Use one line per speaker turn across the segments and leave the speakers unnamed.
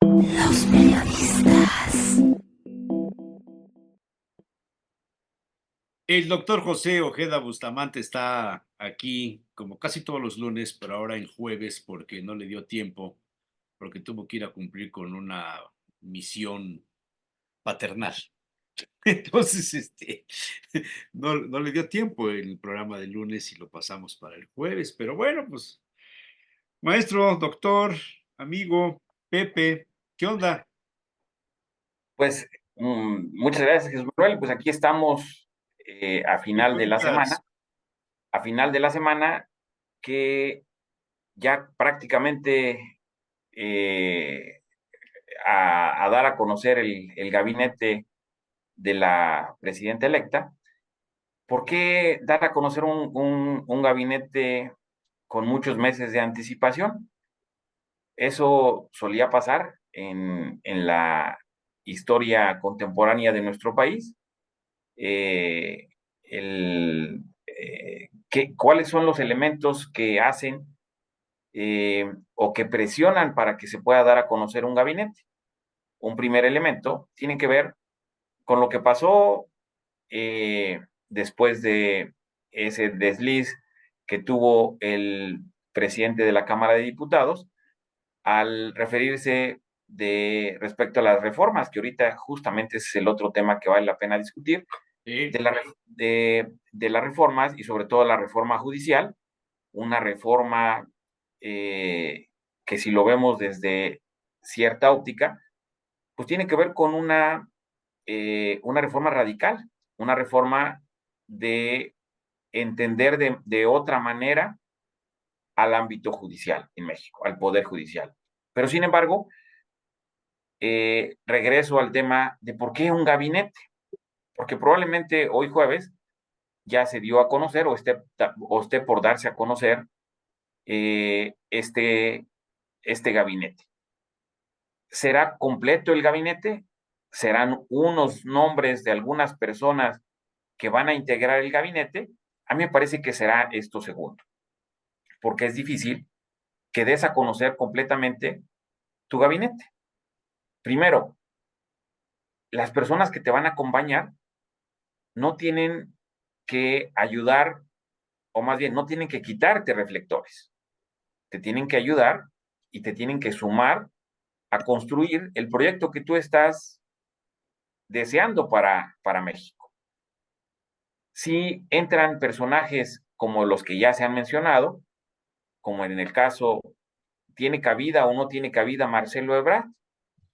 Los periodistas.
El doctor José Ojeda Bustamante está aquí como casi todos los lunes, pero ahora en jueves porque no le dio tiempo, porque tuvo que ir a cumplir con una misión paternal. Entonces, no le dio tiempo el programa del lunes y lo pasamos para el jueves. Pero bueno, pues, maestro, doctor, amigo, Pepe, ¿qué onda?
Pues muchas gracias, Jesús Manuel. Pues aquí estamos a
¿Qué
final de la semana,
cuentas?
que ya prácticamente eh, a dar a conocer el gabinete de la presidenta electa. ¿Por qué dar a conocer un gabinete con muchos meses de anticipación? Eso solía pasar en la historia contemporánea de nuestro país. eh, ¿Cuáles son los elementos que hacen o que presionan para que se pueda dar a conocer un gabinete? Un primer elemento tiene que ver con lo que pasó después de ese desliz que tuvo el presidente de la Cámara de Diputados al referirse respecto a las reformas, que ahorita justamente ese es el otro tema que vale la pena discutir,
¿Eh?
de las reformas y sobre todo la reforma judicial, una reforma que si lo vemos desde cierta óptica, pues tiene que ver con una reforma radical, una reforma de entender de otra manera al ámbito judicial en México, al Poder Judicial. Pero sin embargo, regreso al tema de por qué un gabinete, porque probablemente hoy jueves ya se dio a conocer o esté por darse a conocer eh, este, este gabinete. ¿Será completo el gabinete? ¿Serán unos nombres de algunas personas que van a integrar el gabinete? A mí me parece que será esto segundo, porque es difícil que des a conocer completamente tu gabinete. Primero, las personas que te van a acompañar no tienen que ayudar, o más bien, no tienen que quitarte reflectores. Te tienen que ayudar y te tienen que sumar a construir el proyecto que tú estás deseando para México. Si entran personajes como los que ya se han mencionado, como en el caso, ¿tiene cabida o no tiene cabida Marcelo Ebrard?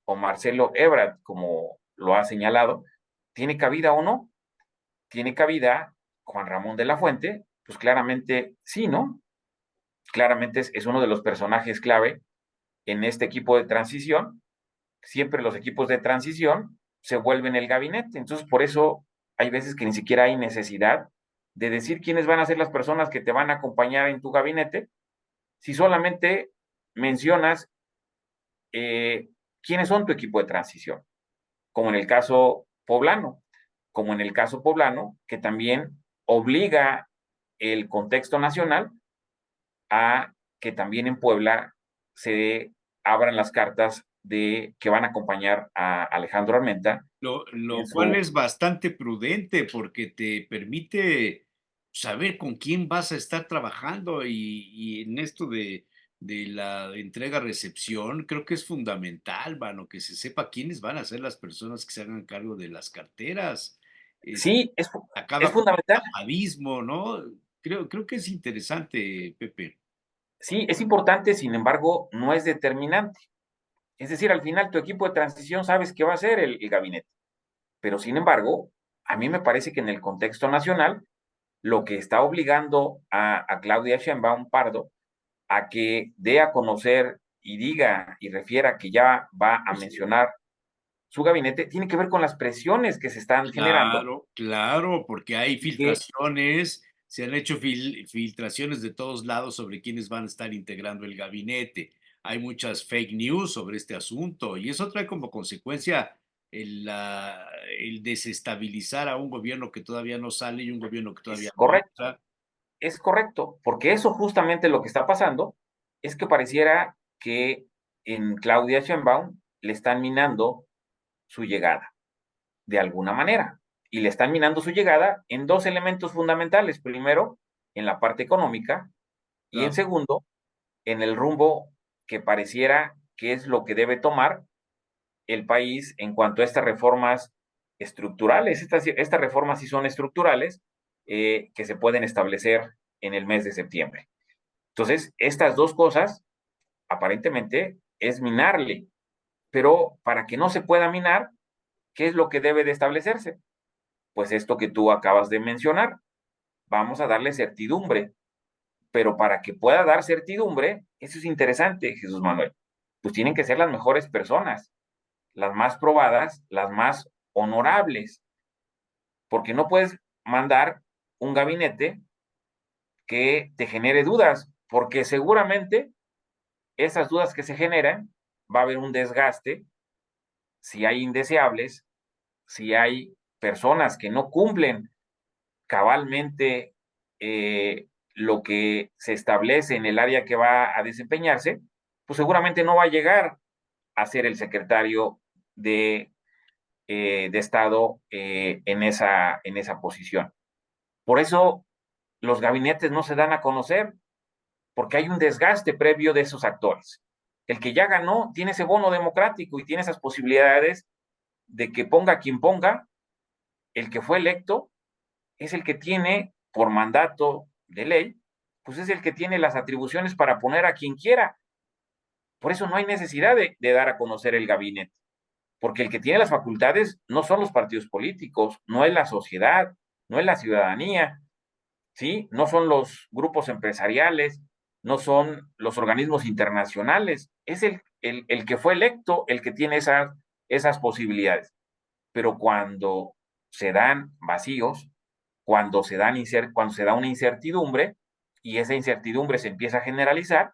O Marcelo Ebrard, como lo ha señalado, ¿tiene cabida o no? ¿Tiene cabida Juan Ramón de la Fuente? Pues claramente sí, ¿no? Claramente es uno de los personajes clave en este equipo de transición. Siempre los equipos de transición se vuelven el gabinete. Entonces, por eso hay veces que ni siquiera hay necesidad de decir quiénes van a ser las personas que te van a acompañar en tu gabinete, si solamente mencionas quiénes son tu equipo de transición, como en el caso poblano, que también obliga el contexto nacional a que también en Puebla se abran las cartas de que van a acompañar a Alejandro Armenta en
Lo cual
su...
es bastante prudente porque te permite saber con quién vas a estar trabajando y en esto de la entrega-recepción, creo que es fundamental, mano, que se sepa quiénes van a ser las personas que se hagan cargo de las carteras. Es,
Sí, es
acaba con el
fundamental.
tapadismo, ¿no? Creo que es interesante, Pepe.
Sí, es importante, sin embargo, no es determinante. Es decir, al final tu equipo de transición sabes que va a ser el gabinete. Pero sin embargo, a mí me parece que en el contexto nacional, lo que está obligando a Claudia Sheinbaum Pardo a que dé a conocer y diga y refiera que ya va a mencionar su gabinete, tiene que ver con las presiones que se están generando
Claro, claro, porque hay
y que,
filtraciones, se han hecho filtraciones de todos lados sobre quiénes van a estar integrando el gabinete. Hay muchas fake news sobre este asunto y eso trae como consecuencia el desestabilizar a un gobierno que todavía no sale y un gobierno que todavía
es
no
correcto,
entra.
es correcto, porque eso justamente lo que está pasando es que pareciera que en Claudia Sheinbaum le están minando su llegada, de alguna manera. Y le están minando su llegada en dos elementos fundamentales. Primero, en la parte económica y en
Claro,
segundo, en el rumbo que pareciera que es lo que debe tomar el país en cuanto a estas reformas estructurales. Estas reformas sí son estructurales que se pueden establecer en el mes de septiembre. Entonces, estas dos cosas aparentemente es minarle, pero para que no se pueda minar, ¿qué es lo que debe de establecerse? Pues esto que tú acabas de mencionar, vamos a darle certidumbre, pero para que pueda dar certidumbre, eso es interesante, Jesús Manuel, pues tienen que ser las mejores personas, las más probadas, las más honorables, porque no puedes mandar un gabinete que te genere dudas, porque seguramente esas dudas que se generan, va a haber un desgaste, si hay indeseables, si hay personas que no cumplen cabalmente lo que se establece en el área que va a desempeñarse, pues seguramente no va a llegar a ser el secretario de Estado en esa posición. Por eso los gabinetes no se dan a conocer, porque hay un desgaste previo de esos actores. El que ya ganó tiene ese bono democrático y tiene esas posibilidades de que ponga quien ponga, el que fue electo es el que tiene, por mandato de ley, pues es el que tiene las atribuciones para poner a quien quiera. Por eso no hay necesidad de dar a conocer el gabinete, porque el que tiene las facultades no son los partidos políticos, no es la sociedad, no es la ciudadanía, ¿sí? No son los grupos empresariales, no son los organismos internacionales, es el que fue electo el que tiene esas posibilidades. Pero cuando se dan vacíos, cuando se da una incertidumbre y esa incertidumbre se empieza a generalizar,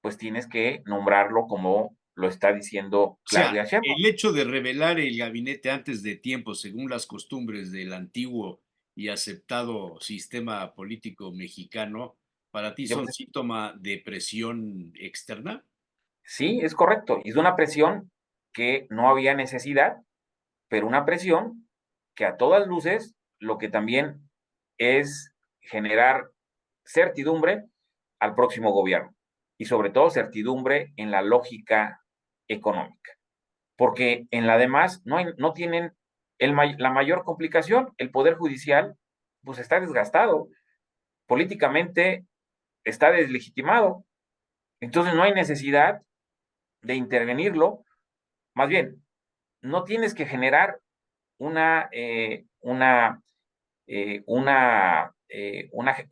pues tienes que nombrarlo como lo está diciendo
o sea,
Claudia Sheinbaum.
el hecho de revelar el gabinete antes de tiempo, según las costumbres del antiguo y aceptado sistema político mexicano, ¿para ti son
Pues,
síntoma de presión externa?
sí, es correcto. Y es una presión que no había necesidad, pero una presión que a todas luces lo que también es generar certidumbre al próximo gobierno y sobre todo certidumbre en la lógica económica, porque en la demás no tienen la mayor complicación, el Poder Judicial pues está desgastado, políticamente está deslegitimado, entonces no hay necesidad de intervenirlo, más bien, no tienes que generar una,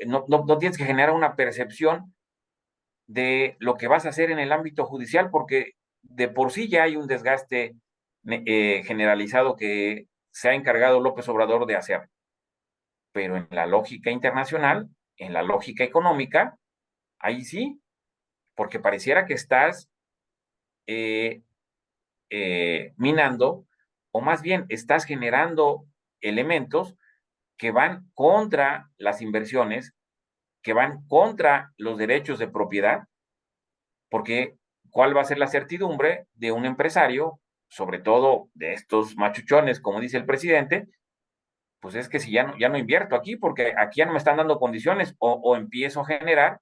no tienes que generar una percepción de lo que vas a hacer en el ámbito judicial, porque de por sí ya hay un desgaste generalizado que se ha encargado López Obrador de hacer. Pero en la lógica internacional, en la lógica económica, ahí sí, porque pareciera que estás eh, minando, o más bien estás generando elementos que van contra las inversiones, que van contra los derechos de propiedad, porque ¿cuál va a ser la certidumbre de un empresario, sobre todo de estos machuchones, como dice el presidente? Pues es que si ya no invierto aquí, porque aquí ya no me están dando condiciones, o empiezo a generar,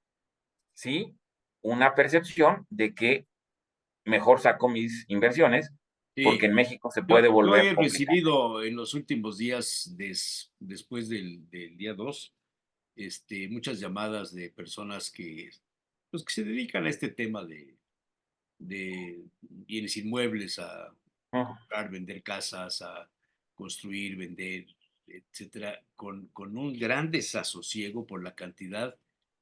¿sí? Una percepción de que mejor saco mis inversiones, porque
Sí,
en México se
yo,
puede
yo
volver
he
complicado.
recibido en los últimos días, después del día 2, muchas llamadas de personas pues, que se dedican a este tema de bienes inmuebles, a
Ujú.
comprar, vender casas, a construir, vender, etcétera, con un gran desasosiego por la cantidad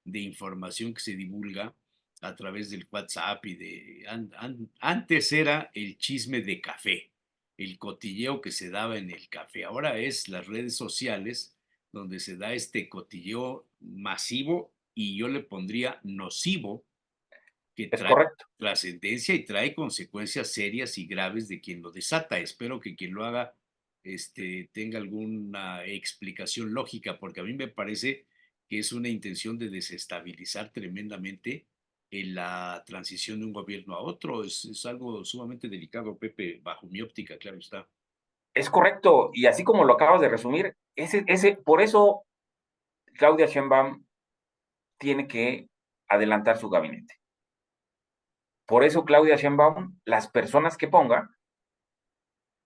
de información que se divulga a través del WhatsApp y antes era el chisme de café, el cotilleo que se daba en el café. Ahora es las redes sociales donde se da este cotilleo masivo y yo le pondría nocivo, que
Es
trae
correcto.
trascendencia y trae consecuencias serias y graves de quien lo desata. Espero que quien lo haga tenga alguna explicación lógica, porque a mí me parece que es una intención de desestabilizar tremendamente en la transición de un gobierno a otro. Es algo sumamente delicado, Pepe, bajo mi óptica, claro está.
Es correcto, y así como lo acabas de resumir, por eso Claudia Sheinbaum tiene que adelantar su gabinete. Por eso Claudia Sheinbaum, las personas que ponga,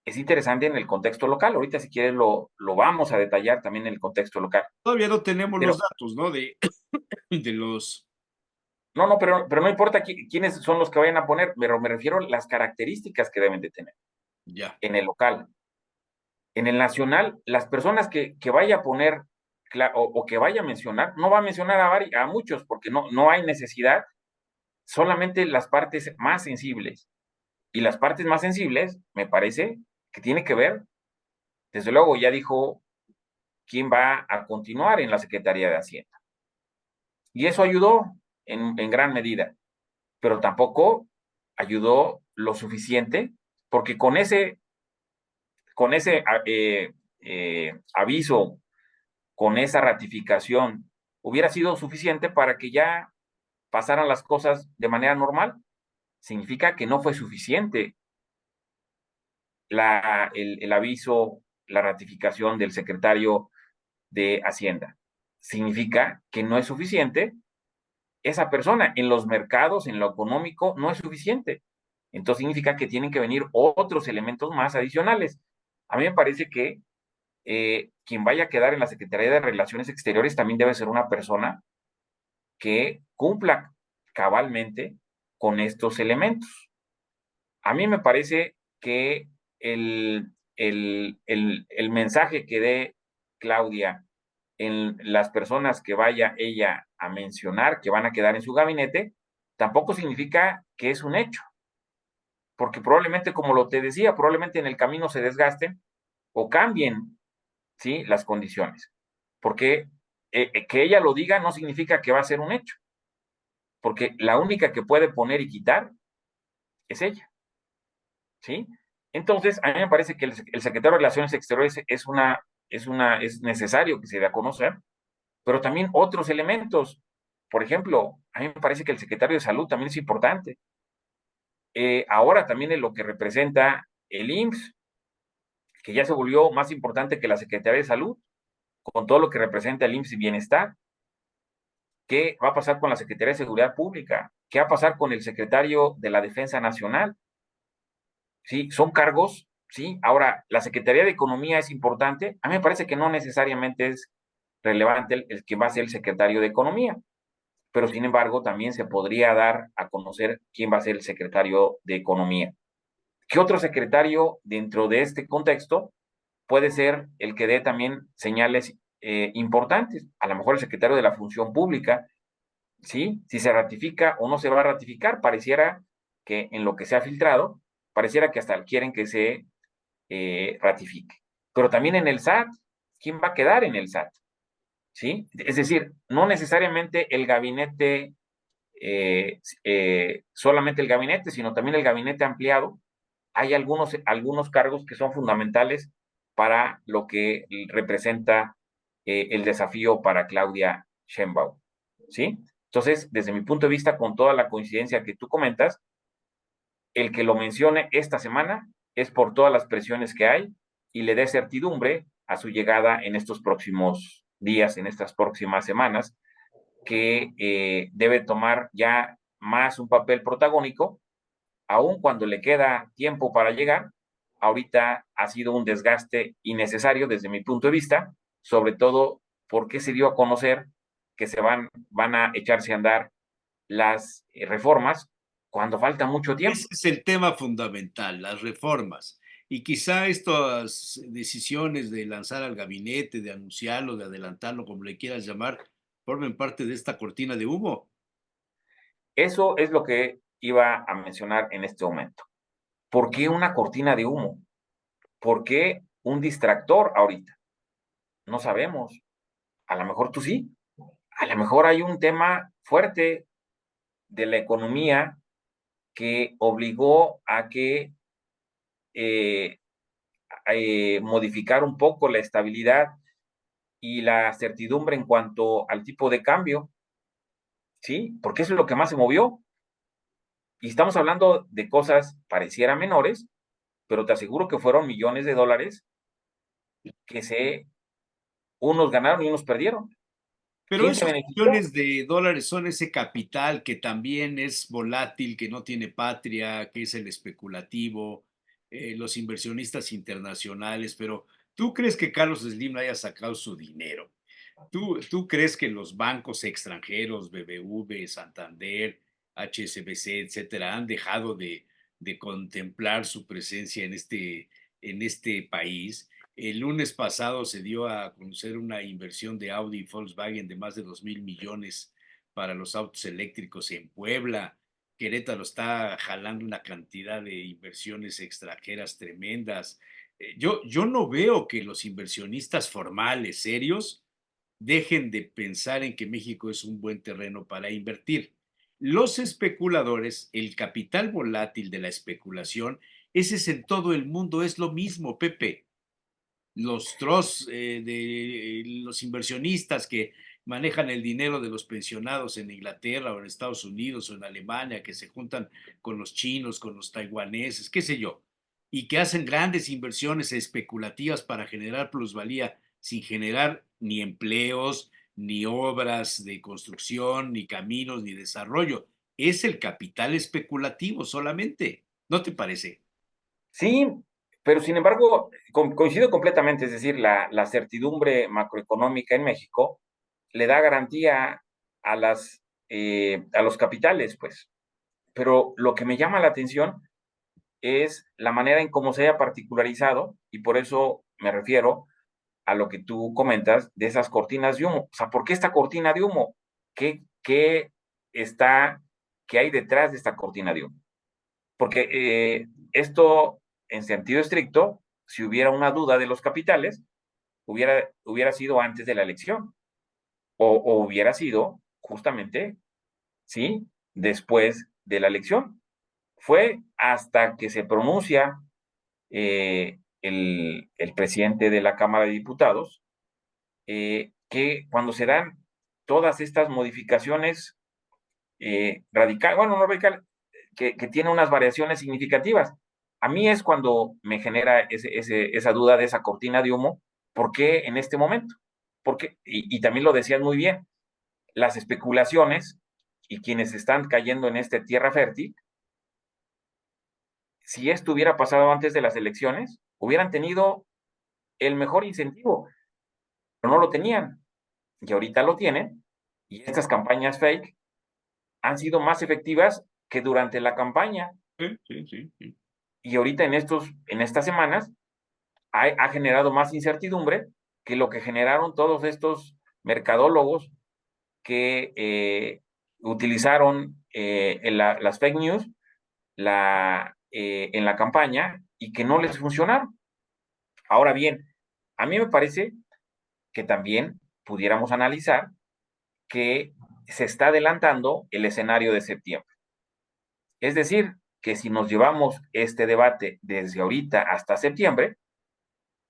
es interesante en el contexto local. Ahorita si quieres lo vamos a detallar también en el contexto local.
Todavía no tenemos los
Pero
datos, ¿no? De los...
no, pero no importa quiénes son los que vayan a poner, me refiero a las características que deben de tener
Ya.
en el local. En el nacional, las personas que vaya a poner o que vaya a mencionar, no va a mencionar a muchos porque no hay necesidad, solamente las partes más sensibles. Y las partes más sensibles, me parece que tiene que ver, desde luego ya dijo quién va a continuar en la Secretaría de Hacienda. Y eso ayudó en gran medida, pero tampoco ayudó lo suficiente, porque con ese aviso, con esa ratificación, hubiera sido suficiente para que ya pasaran las cosas de manera normal. Significa que no fue suficiente el aviso, la ratificación del secretario de Hacienda. Significa que no es suficiente esa persona en los mercados, en lo económico, no es suficiente. Entonces significa que tienen que venir otros elementos más adicionales. A mí me parece que quien vaya a quedar en la Secretaría de Relaciones Exteriores también debe ser una persona que cumpla cabalmente con estos elementos. A mí me parece que el mensaje que dé Claudia en las personas que vaya ella a mencionar que van a quedar en su gabinete, tampoco significa que es un hecho, porque probablemente, como lo te decía, probablemente en el camino se desgasten o cambien, ¿sí?, las condiciones, porque que ella lo diga no significa que va a ser un hecho, porque la única que puede poner y quitar es ella, ¿sí? Entonces, a mí me parece que el secretario de Relaciones Exteriores es necesario que se dé a conocer, pero también otros elementos. Por ejemplo, a mí me parece que el secretario de Salud también es importante. Ahora también en lo que representa el IMSS, que ya se volvió más importante que la Secretaría de Salud, con todo lo que representa el IMSS y Bienestar. ¿Qué va a pasar con la Secretaría de Seguridad Pública? ¿Qué va a pasar con el secretario de la Defensa Nacional? Sí, son cargos, sí. Ahora, la Secretaría de Economía es importante. A mí me parece que no necesariamente es relevante el que va a ser el secretario de Economía, pero sin embargo también se podría dar a conocer quién va a ser el secretario de Economía. ¿Qué otro secretario dentro de este contexto puede ser el que dé también señales importantes? A lo mejor el secretario de la Función Pública, ¿sí? Si se ratifica o no se va a ratificar, pareciera que en lo que se ha filtrado, pareciera que hasta quieren que se ratifique. Pero también en el SAT, ¿quién va a quedar en el SAT? ¿Sí? Es decir, no necesariamente el gabinete, solamente el gabinete, sino también el gabinete ampliado. Hay algunos cargos que son fundamentales para lo que representa el desafío para Claudia Sheinbaum, ¿sí? Entonces, desde mi punto de vista, con toda la coincidencia que tú comentas, el que lo mencione esta semana es por todas las presiones que hay y le dé certidumbre a su llegada en estos próximos días, en estas próximas semanas, que debe tomar ya más un papel protagónico, aun cuando le queda tiempo para llegar. Ahorita ha sido un desgaste innecesario desde mi punto de vista, sobre todo porque se dio a conocer que van a echarse a andar las reformas cuando falta mucho
Ese
tiempo.
es el tema fundamental, las reformas. Y quizá estas decisiones de lanzar al gabinete, de anunciarlo, de adelantarlo, como le quieras llamar, formen parte de esta cortina de humo.
Eso es lo que iba a mencionar en este momento. ¿Por qué una cortina de humo? ¿Por qué un distractor ahorita? No sabemos. A lo mejor tú sí. A lo mejor hay un tema fuerte de la economía que obligó a que eh, modificar un poco la estabilidad y la certidumbre en cuanto al tipo de cambio. ¿sí? Porque eso es lo que más se movió. Y estamos hablando de cosas pareciera menores, pero te aseguro que fueron millones de dólares que unos ganaron y unos perdieron.
Pero
¿Quién se
esos
benefició?
millones de dólares son ese capital que también es volátil, que no tiene patria, que es el especulativo, los inversionistas internacionales, pero ¿tú crees que Carlos Slim haya sacado su dinero? ¿Tú crees que los bancos extranjeros, BBV, Santander, HSBC, etcétera, han dejado de contemplar su presencia en este país? El lunes pasado se dio a conocer una inversión de Audi y Volkswagen de más de 2.000 millones para los autos eléctricos en Puebla. Querétaro está jalando una cantidad de inversiones extranjeras tremendas. Yo no veo que los inversionistas formales, serios, dejen de pensar en que México es un buen terreno para invertir. Los especuladores, el capital volátil de la especulación, ese es en todo el mundo, es lo mismo, Pepe. Los trusts de los inversionistas que manejan el dinero de los pensionados en Inglaterra o en Estados Unidos o en Alemania, que se juntan con los chinos, con los taiwaneses, qué sé yo, y que hacen grandes inversiones especulativas para generar plusvalía sin generar ni empleos, ni obras de construcción, ni caminos, ni desarrollo. Es el capital especulativo solamente. ¿No te parece?
Sí, pero sin embargo, coincido completamente, es decir, la certidumbre macroeconómica en México le da garantía a los capitales, pues. Pero lo que me llama la atención es la manera en cómo se haya particularizado, y por eso me refiero a lo que tú comentas de esas cortinas de humo. O sea, ¿por qué esta cortina de humo? ¿Qué está, qué hay detrás de esta cortina de humo? Porque esto, en sentido estricto, si hubiera una duda de los capitales, hubiera sido antes de la elección, o hubiera sido justamente, ¿sí? Después de la elección. Fue hasta que se pronuncia el presidente de la Cámara de Diputados, que cuando se dan todas estas modificaciones radicales, bueno, no radicales, que tiene unas variaciones significativas. A mí es cuando me genera esa duda de esa cortina de humo, ¿por qué en este momento? Porque, y también lo decías muy bien, las especulaciones y quienes están cayendo en esta tierra fértil, si esto hubiera pasado antes de las elecciones, hubieran tenido el mejor incentivo, pero no lo tenían, y ahorita lo tienen, y estas campañas fake han sido más efectivas que durante la campaña,
Sí, sí, sí, sí.
y ahorita en estas semanas ha generado más incertidumbre que lo que generaron todos estos mercadólogos que utilizaron las fake news en la campaña y que no les funcionaron. Ahora bien, a mí me parece que también pudiéramos analizar que se está adelantando el escenario de septiembre. Es decir, que si nos llevamos este debate desde ahorita hasta septiembre,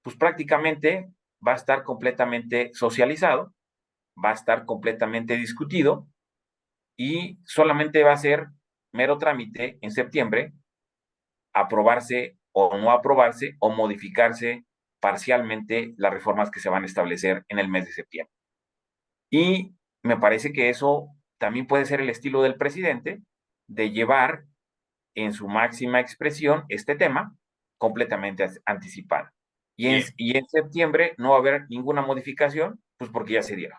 pues prácticamente va a estar completamente socializado, va a estar completamente discutido y solamente va a ser mero trámite en septiembre aprobarse o no aprobarse o modificarse parcialmente las reformas que se van a establecer en el mes de septiembre. Y me parece que eso también puede ser el estilo del presidente de llevar en su máxima expresión este tema completamente anticipado.
Bien.
Y en septiembre no va a haber ninguna modificación, pues porque ya se dieron.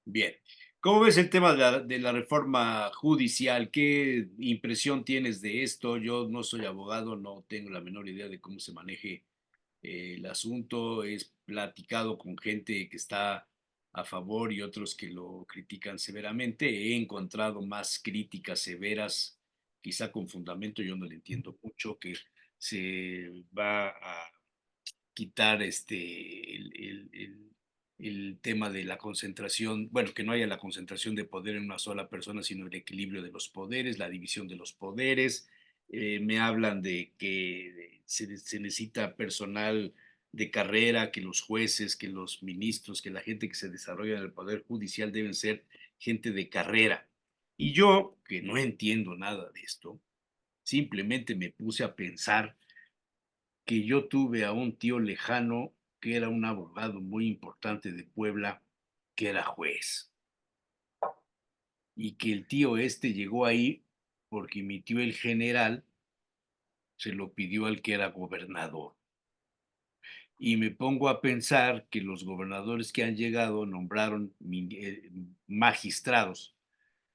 Bien. ¿Cómo ves el tema de la reforma judicial? ¿Qué impresión tienes de esto? Yo no soy abogado, no tengo la menor idea de cómo se maneje el asunto. He platicado con gente que está a favor y otros que lo critican severamente. He encontrado más críticas severas, quizá con fundamento, yo no le entiendo mucho, que se va a quitar el tema de la concentración, bueno, que no haya la concentración de poder en una sola persona, sino el equilibrio de los poderes, la división de los poderes. Me hablan de que se necesita personal de carrera, que los jueces, que los ministros, que la gente que se desarrolla en el Poder Judicial deben ser gente de carrera. Y yo, que no entiendo nada de esto, simplemente me puse a pensar que yo tuve a un tío lejano que era un abogado muy importante de Puebla, que era juez, y que el tío este llegó ahí porque mi tío el general se lo pidió al que era gobernador. Y me pongo a pensar que los gobernadores que han llegado nombraron magistrados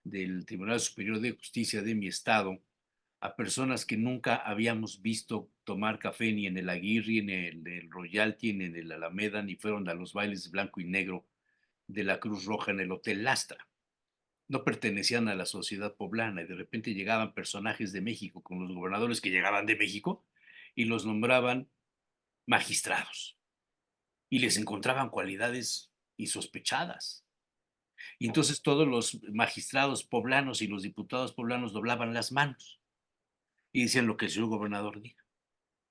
del Tribunal Superior de Justicia de mi estado a personas que nunca habíamos visto tomar café ni en el Aguirre, ni en el Royalty, ni en el Alameda, ni fueron a los bailes blanco y negro de la Cruz Roja en el Hotel Lastra. No pertenecían a la sociedad poblana y de repente llegaban personajes de México con los gobernadores que llegaban de México y los nombraban magistrados y les encontraban cualidades insospechadas. Y entonces todos los magistrados poblanos y los diputados poblanos doblaban las manos y decían lo que el señor gobernador diga.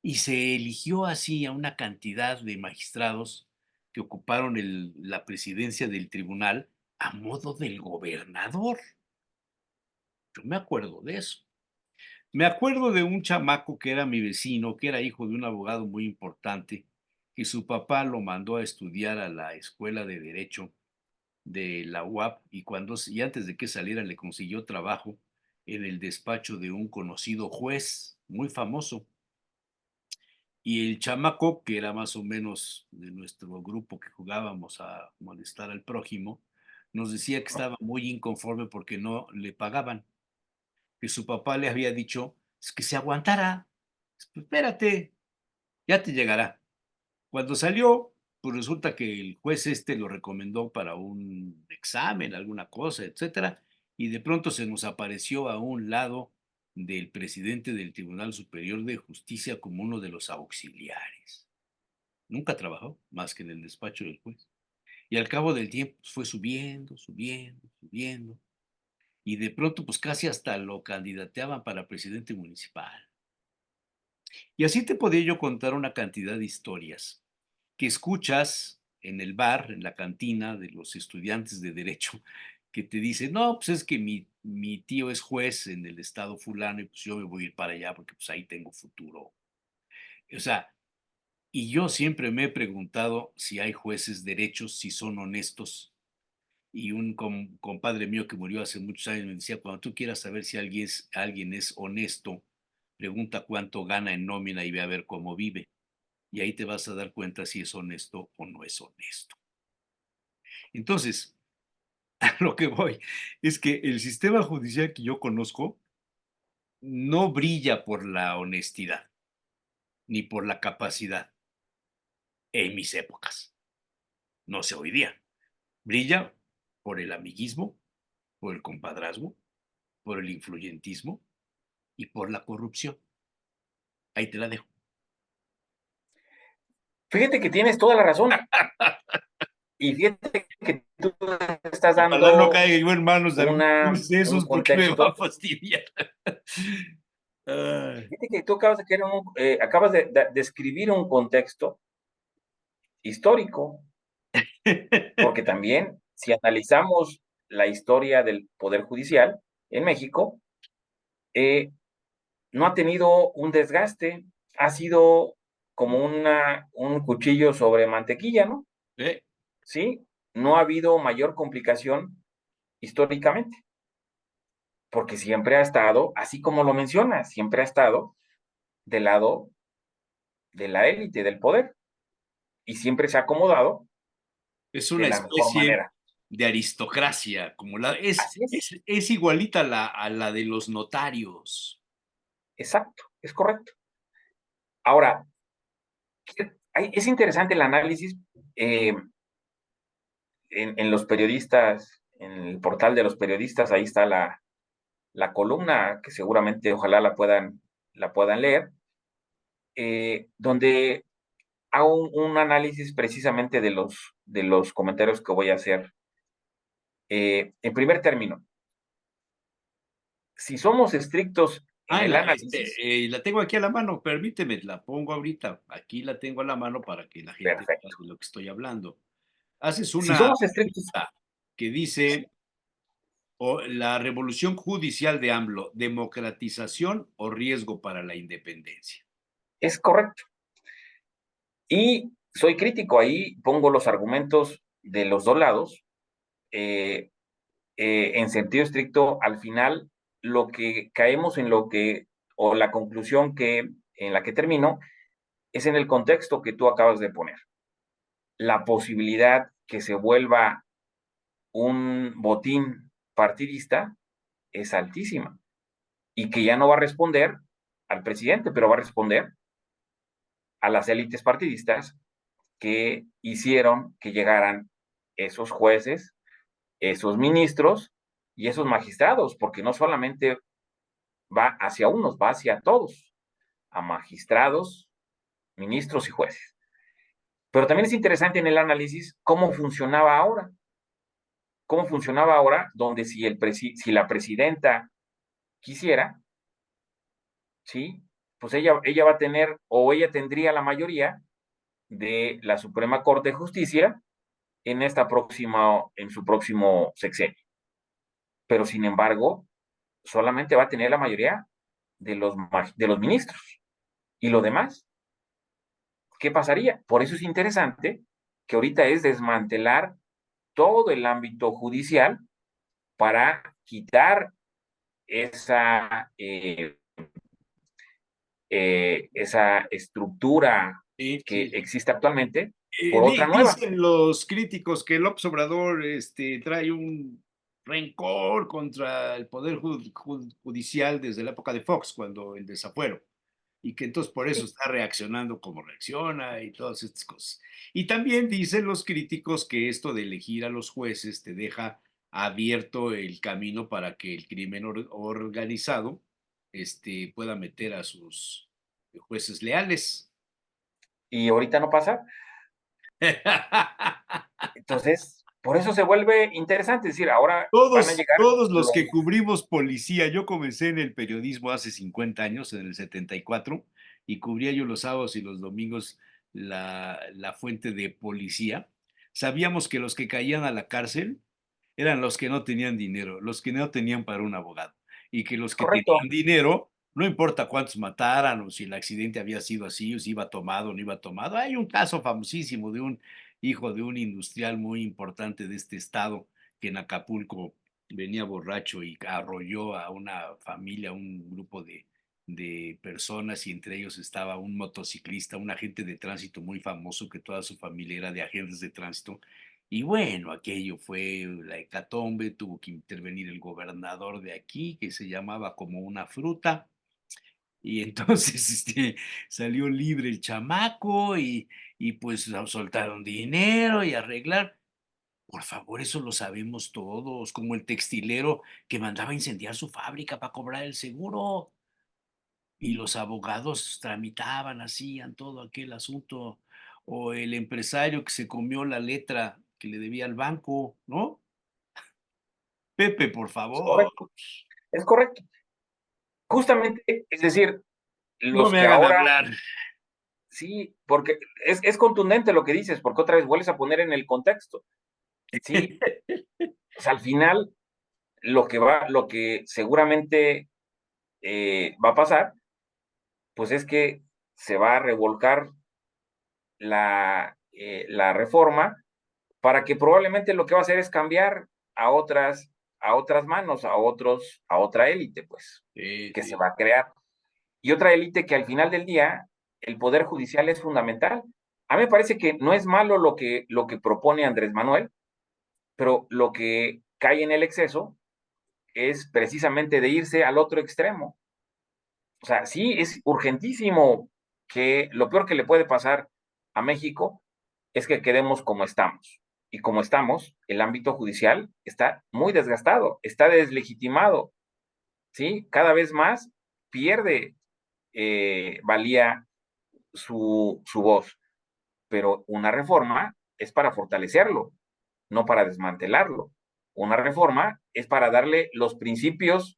Y se eligió así a una cantidad de magistrados que ocuparon la presidencia del tribunal a modo del gobernador. Yo me acuerdo de eso. Me acuerdo de un chamaco que era mi vecino, que era hijo de un abogado muy importante, que su papá lo mandó a estudiar a la escuela de Derecho de la UAP y antes de que saliera le consiguió trabajo en el despacho de un conocido juez muy famoso. Y el chamaco, que era más o menos de nuestro grupo que jugábamos a molestar al prójimo, nos decía que estaba muy inconforme porque no le pagaban, que su papá le había dicho "Es que se aguantara, espérate, ya te llegará". Cuando salió, pues resulta que el juez este lo recomendó para un examen, alguna cosa, etcétera, y de pronto se nos apareció a un lado del presidente del Tribunal Superior de Justicia como uno de los auxiliares. Nunca trabajó más que en el despacho del juez. Y al cabo del tiempo pues, fue subiendo, subiendo, subiendo, y de pronto pues casi hasta lo candidateaban para presidente municipal. Y así te podía yo contar una cantidad de historias que escuchas en el bar, en la cantina de los estudiantes de derecho, que te dicen, no, pues es que mi tío es juez en el estado fulano y pues yo me voy a ir para allá porque pues ahí tengo futuro. O sea, y yo siempre me he preguntado si hay jueces derechos, si son honestos. Y un compadre mío que murió hace muchos años me decía, cuando tú quieras saber si alguien es honesto, pregunta cuánto gana en nómina y ve a ver cómo vive. Y ahí te vas a dar cuenta si es honesto o no es honesto. Entonces, a lo que voy es que el sistema judicial que yo conozco no brilla por la honestidad ni por la capacidad en mis épocas. No sé hoy día. Brilla por el amiguismo, por el compadrazgo, por el influyentismo y por la corrupción. Ahí te la dejo.
Fíjate que tienes toda la razón. Y fíjate que tú estás
Ojalá no
dando
caiga yo en manos de algún de
un
esos porque me va a
contexto.
fastidiar. Ay.
Fíjate que tú acabas de escribir un contexto histórico, porque también, si analizamos la historia del Poder Judicial en México, eh, no ha tenido un desgaste, ha sido como un cuchillo sobre mantequilla, ¿no?
¿Eh?
Sí, no ha habido mayor complicación históricamente, porque siempre ha estado, así como lo mencionas, siempre ha estado del lado de la élite, del poder, y siempre se ha acomodado
Es
de
una
la mejor
especie
manera.
de aristocracia, como
Así es,
es igualita a la de los notarios.
exacto, es correcto. Ahora, es interesante el análisis eh, en los periodistas, en el portal de los periodistas, ahí está la columna que seguramente ojalá la puedan leer, donde hago un análisis precisamente de los comentarios que voy a hacer. En primer término, si somos estrictos en
Ah,
el análisis,
la tengo aquí a la mano, permíteme, la pongo ahorita. Aquí la tengo a la mano para que la gente vea
perfecto.
de lo que estoy hablando. Haces
Si
una
somos estrictos,
pregunta que dice, O la revolución judicial de AMLO, democratización o riesgo para la independencia.
Es correcto. Y soy crítico ahí, pongo los argumentos de los dos lados. eh, en sentido estricto, al final, lo que caemos en lo que, o la conclusión que, en la que termino, es en el contexto que tú acabas de poner. La posibilidad que se vuelva un botín partidista es altísima y que ya no va a responder al presidente, pero va a responder a las élites partidistas que hicieron que llegaran esos jueces, esos ministros y esos magistrados, porque no solamente va hacia unos, va hacia todos, a magistrados, ministros y jueces. Pero también es interesante en el análisis cómo funcionaba ahora, donde si la presidenta quisiera, ¿sí? Pues ella va a tener o ella tendría la mayoría de la Suprema Corte de Justicia en su próximo sexenio. Pero sin embargo, solamente va a tener la mayoría de los ministros. ¿Y lo demás? ¿Qué pasaría? Por eso es interesante que ahorita es desmantelar todo el ámbito judicial para quitar esa, esa estructura
Sí,
que
sí.
existe actualmente por otra nueva.
Dicen los críticos que López Obrador trae un rencor contra el Poder Judicial desde la época de Fox, cuando el desafuero, y que entonces por eso
Sí.
está reaccionando como reacciona y todas estas cosas. Y también dicen los críticos que esto de elegir a los jueces te deja abierto el camino para que el crimen organizado pueda meter a sus jueces leales.
Y ahorita no pasa. Entonces, por eso se vuelve interesante. Es decir, ahora van a llegar
Todos los que
los
cubrimos policía, yo comencé en el periodismo hace 50 años, en el 74, y cubría yo los sábados y los domingos la fuente de policía. Sabíamos que los que caían a la cárcel eran los que no tenían dinero, los que no tenían para un abogado, y que los
es
que
correcto.
tenían dinero, no importa cuántos mataran o si el accidente había sido así, o si iba tomado o no iba tomado. Hay un caso famosísimo de un hijo de un industrial muy importante de este estado que en Acapulco venía borracho y arrolló a una familia, a un grupo de personas, y entre ellos estaba un motociclista, un agente de tránsito muy famoso, que toda su familia era de agentes de tránsito. Y bueno, aquello fue la hecatombe, tuvo que intervenir el gobernador de aquí, que se llamaba como una fruta, y entonces salió libre el chamaco, y pues soltaron dinero y arreglar. Por favor, eso lo sabemos todos, como el textilero que mandaba a incendiar su fábrica para cobrar el seguro, y los abogados tramitaban, hacían todo aquel asunto, o el empresario que se comió la letra que le debía al banco, ¿no? Pepe, por
Es
favor,
correcto. Es correcto. Justamente, es decir,
no
los
me
que
hagan
ahora,
hablar.
sí, porque es contundente lo que dices, porque otra vez vuelves a poner en el contexto. Sí, o sea, al final, lo que seguramente va a pasar, pues es que se va a revolcar la reforma para que probablemente lo que va a hacer es cambiar a otras manos, a otra élite, pues,
Sí,
que se
sí.
va a crear. Y otra élite que al final del día, el poder judicial es fundamental. A mí me parece que no es malo lo que propone Andrés Manuel, pero lo que cae en el exceso es precisamente de irse al otro extremo. O sea, sí es urgentísimo que lo peor que le puede pasar a México es que quedemos como estamos. Y como estamos, el ámbito judicial está muy desgastado, está deslegitimado, ¿sí? Cada vez más pierde valía su voz. Pero una reforma es para fortalecerlo, no para desmantelarlo. Una reforma es para darle los principios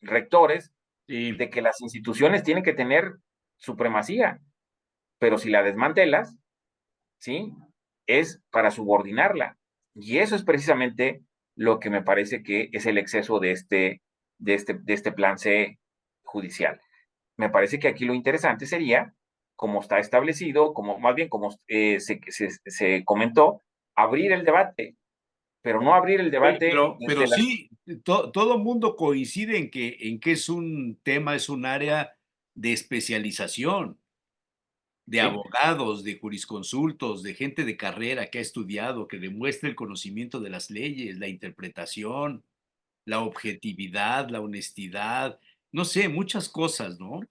rectores
Sí.
de que las instituciones tienen que tener supremacía, pero si la desmantelas, ¿sí? Es para subordinarla. Y eso es precisamente lo que me parece que es el exceso de este plan C judicial. Me parece que aquí lo interesante sería, como está establecido, como más bien como se comentó, abrir el debate, pero no abrir el
Oye,
debate
pero
desde las...
sí, todo mundo coincide en que es un tema, es un área de especialización, de
Sí,
abogados, de jurisconsultos, de gente de carrera que ha estudiado, que demuestra el conocimiento de las leyes, la interpretación, la objetividad, la honestidad, no sé, muchas cosas, ¿no?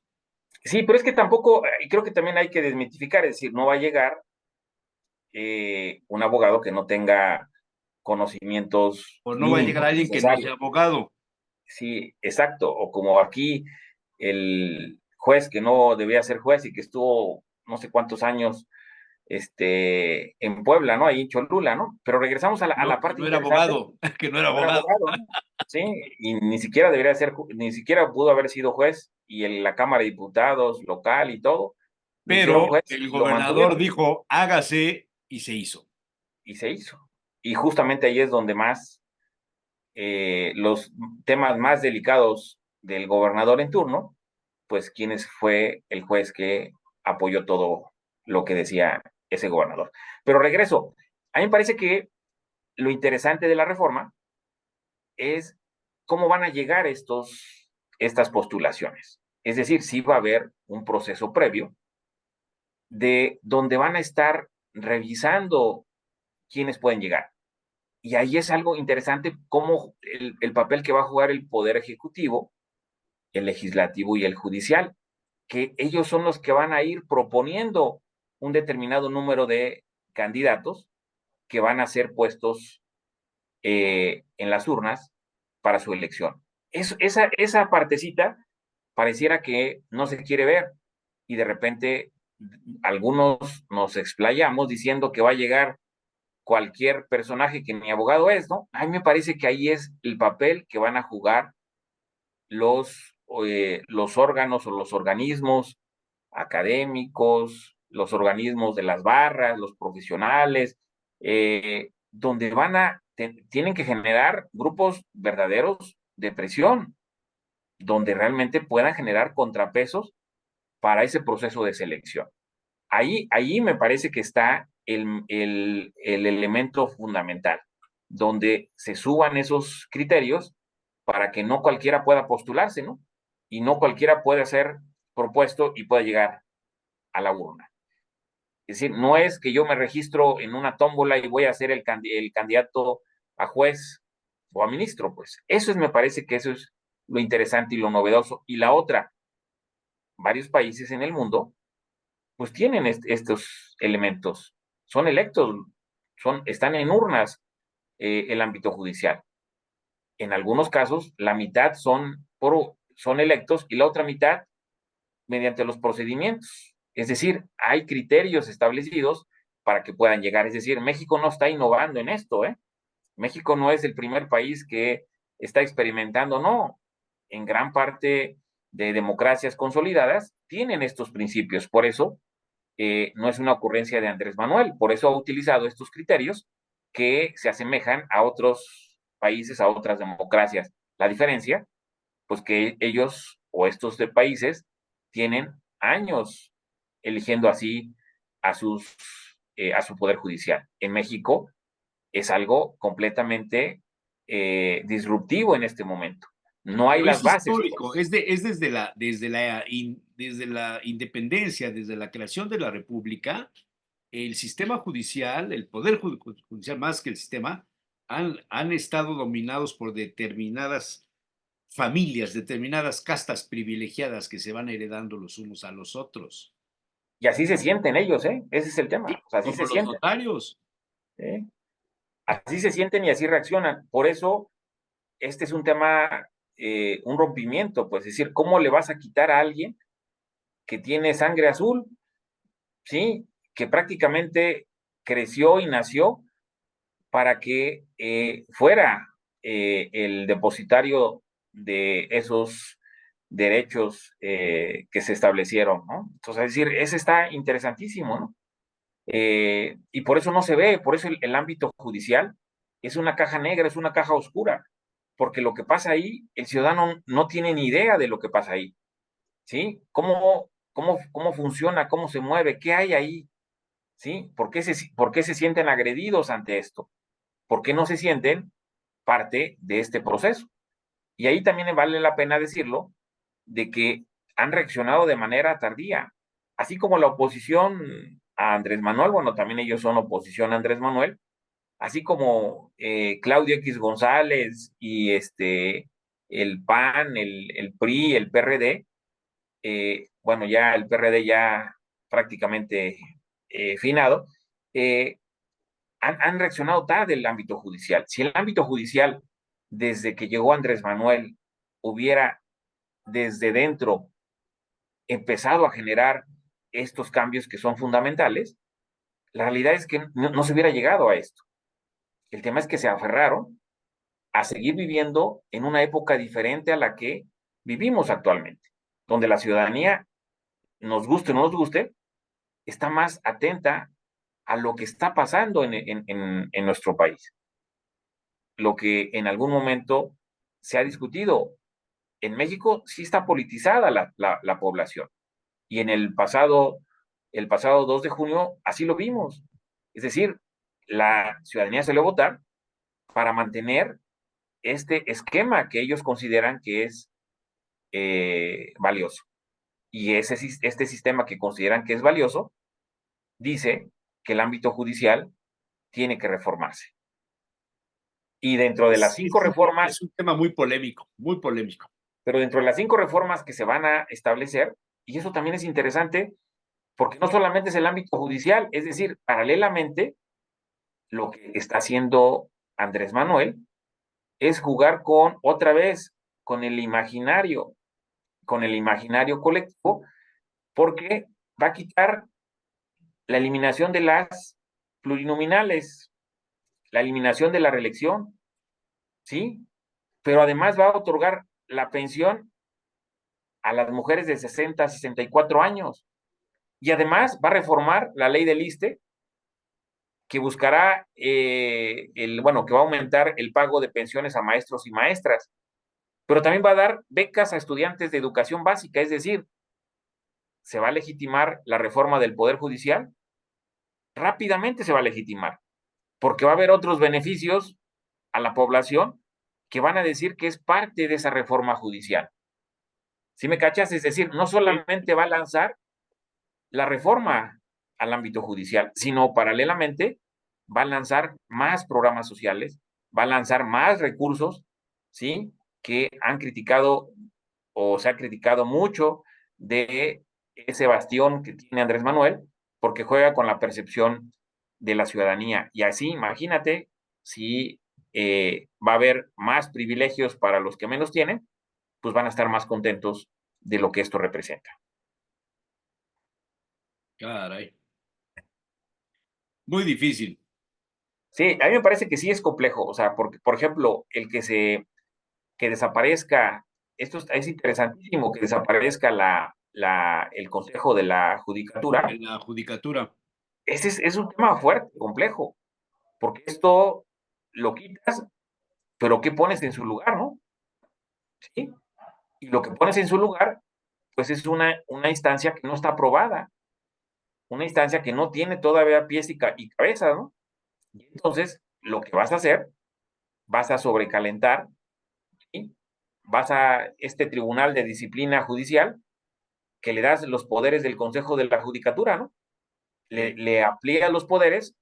sí, pero es que tampoco, y creo que también hay que desmitificar, es decir, no va a llegar un abogado que no tenga conocimientos
O no va a llegar
mínimos
alguien que no sea
necesarios.
abogado.
Sí, exacto. O como aquí el juez que no debía ser juez y que estuvo no sé cuántos años en Puebla, ¿no? Ahí en Cholula, ¿no? Pero regresamos a
No,
la
que
parte
no era
interesante,
abogado, que no era
que no era
abogado.
abogado, ¿no? Sí, y ni siquiera debería ser, ni siquiera pudo haber sido juez, y en la Cámara de Diputados local y todo, lo hicieron
Pero
juez
el
y lo
gobernador
mantuvieron,
dijo, hágase y se hizo.
y se hizo. Y justamente ahí es donde más los temas más delicados del gobernador en turno, pues quién fue el juez que apoyó todo lo que decía ese gobernador. Pero regreso, a mí me parece que lo interesante de la reforma es cómo van a llegar estas postulaciones. Es decir, si va a haber un proceso previo de donde van a estar revisando quiénes pueden llegar. Y ahí es algo interesante cómo el papel que va a jugar el Poder Ejecutivo, el Legislativo y el Judicial, que ellos son los que van a ir proponiendo un determinado número de candidatos que van a ser puestos en las urnas para su elección. Esa partecita pareciera que no se quiere ver, y de repente algunos nos explayamos diciendo que va a llegar cualquier personaje que ni abogado es, ¿no? A mí me parece que ahí es el papel que van a jugar los órganos o los organismos académicos, los organismos de las barras, los profesionales, donde tienen que generar grupos verdaderos de presión, donde realmente puedan generar contrapesos para ese proceso de selección. Ahí me parece que está el elemento fundamental, donde se suban esos criterios para que no cualquiera pueda postularse, ¿no? Y no cualquiera puede ser propuesto y pueda llegar a la urna. Es decir, no es que yo me registro en una tómbola y voy a ser el candidato a juez o a ministro, pues. Me parece que eso es lo interesante y lo novedoso. Y la otra, varios países en el mundo, pues tienen estos elementos. Son electos, están en urnas el ámbito judicial. En algunos casos, la mitad son electos y la otra mitad mediante los procedimientos. Es decir, hay criterios establecidos para que puedan llegar. Es decir, México no está innovando en esto, ¿eh? México no es el primer país que está experimentando, no. En gran parte de democracias consolidadas tienen estos principios. Por eso, no es una ocurrencia de Andrés Manuel. Por eso ha utilizado estos criterios que se asemejan a otros países, a otras democracias. La diferencia, pues que ellos o estos de países tienen años eligiendo así a su poder judicial. En México es algo completamente disruptivo en este momento. No hay
Pero
las
es
bases,
histórico,
pues.
es desde la independencia, desde la creación de la República, el sistema judicial, el poder judicial más que el sistema, han estado dominados por determinadas familias, determinadas castas privilegiadas que se van heredando los unos a los otros.
Y así se sienten ellos, ¿eh? Ese es el
Sí,
tema. O sea, así
como
se
los
sienten.
notarios.
¿Eh? Así se sienten y así reaccionan. Por eso, este es un tema, un rompimiento, pues, es decir, ¿cómo le vas a quitar a alguien que tiene sangre azul, ¿sí? Que prácticamente creció y nació para que fuera el depositario de esos derechos que se establecieron, ¿no? Entonces, es decir, ese está interesantísimo, ¿no? Y por eso no se ve, por eso el ámbito judicial es una caja negra, es una caja oscura, porque lo que pasa ahí, el ciudadano no tiene ni idea de lo que pasa ahí, ¿sí? ¿Cómo funciona? ¿Cómo se mueve? ¿Qué hay ahí? ¿Sí? Por qué se sienten agredidos ante esto? ¿Por qué no se sienten parte de este proceso? Y ahí también vale la pena decirlo, de que han reaccionado de manera tardía, así como la oposición a Andrés Manuel, bueno, también ellos son oposición a Andrés Manuel, así como Claudio X González y el PAN, el PRI, el PRD, bueno, ya el PRD ya prácticamente finado, eh, han reaccionado tarde el ámbito judicial. Si el ámbito judicial, desde que llegó Andrés Manuel, hubiera desde dentro empezado a generar estos cambios que son fundamentales, la realidad es que no se hubiera llegado a esto. El tema es que se aferraron a seguir viviendo en una época diferente a la que vivimos actualmente, donde la ciudadanía, nos guste o no nos guste, está más atenta a lo que está pasando en nuestro país. Lo que en algún momento se ha discutido. En México sí está politizada la población. Y en el pasado 2 de junio, así lo vimos. Es decir, la ciudadanía salió a votar para mantener este esquema que ellos consideran que es valioso. Y este sistema que consideran que es valioso dice que el ámbito judicial tiene que reformarse. Y dentro de las
Es,
5
es un,
reformas,
es un tema muy polémico, muy polémico.
pero dentro de las 5 reformas que se van a establecer, y eso también es interesante, porque no solamente es el ámbito judicial, es decir, paralelamente, lo que está haciendo Andrés Manuel es jugar otra vez, con el imaginario colectivo, porque va a quitar la eliminación de las plurinominales, la eliminación de la reelección, ¿sí? Pero además va a otorgar la pensión a las mujeres de 60 a 64 años. Y además va a reformar la ley del ISSSTE, que buscará, bueno, que va a aumentar el pago de pensiones a maestros y maestras, pero también va a dar becas a estudiantes de educación básica, es decir, se va a legitimar la reforma del Poder Judicial, rápidamente se va a legitimar, porque va a haber otros beneficios a la población que van a decir que es parte de esa reforma judicial. ¿Sí me cachas? Es decir, no solamente va a lanzar la reforma al ámbito judicial, sino paralelamente va a lanzar más programas sociales, va a lanzar más recursos, ¿sí? Que han criticado o se ha criticado mucho de ese bastión que tiene Andrés Manuel, porque juega con la percepción de la ciudadanía. Y así, imagínate si va a haber más privilegios para los que menos tienen, pues van a estar más contentos de lo que esto representa.
Caray. Muy difícil.
Sí, a mí me parece que sí es complejo, o sea, porque, por ejemplo, que desaparezca, es interesantísimo que desaparezca el Consejo de la Judicatura.
En la judicatura.
Ese es un tema fuerte, complejo, porque esto lo quitas, pero ¿qué pones en su lugar, no? ¿Sí? Y lo que pones en su lugar, pues es una instancia que no está aprobada, una instancia que no tiene todavía pies y cabeza, ¿no? Y entonces, lo que vas a hacer, vas a sobrecalentar, ¿sí? Vas a este tribunal de disciplina judicial, que le das los poderes del Consejo de la Judicatura, ¿no?
Sí.
Le amplías los poderes,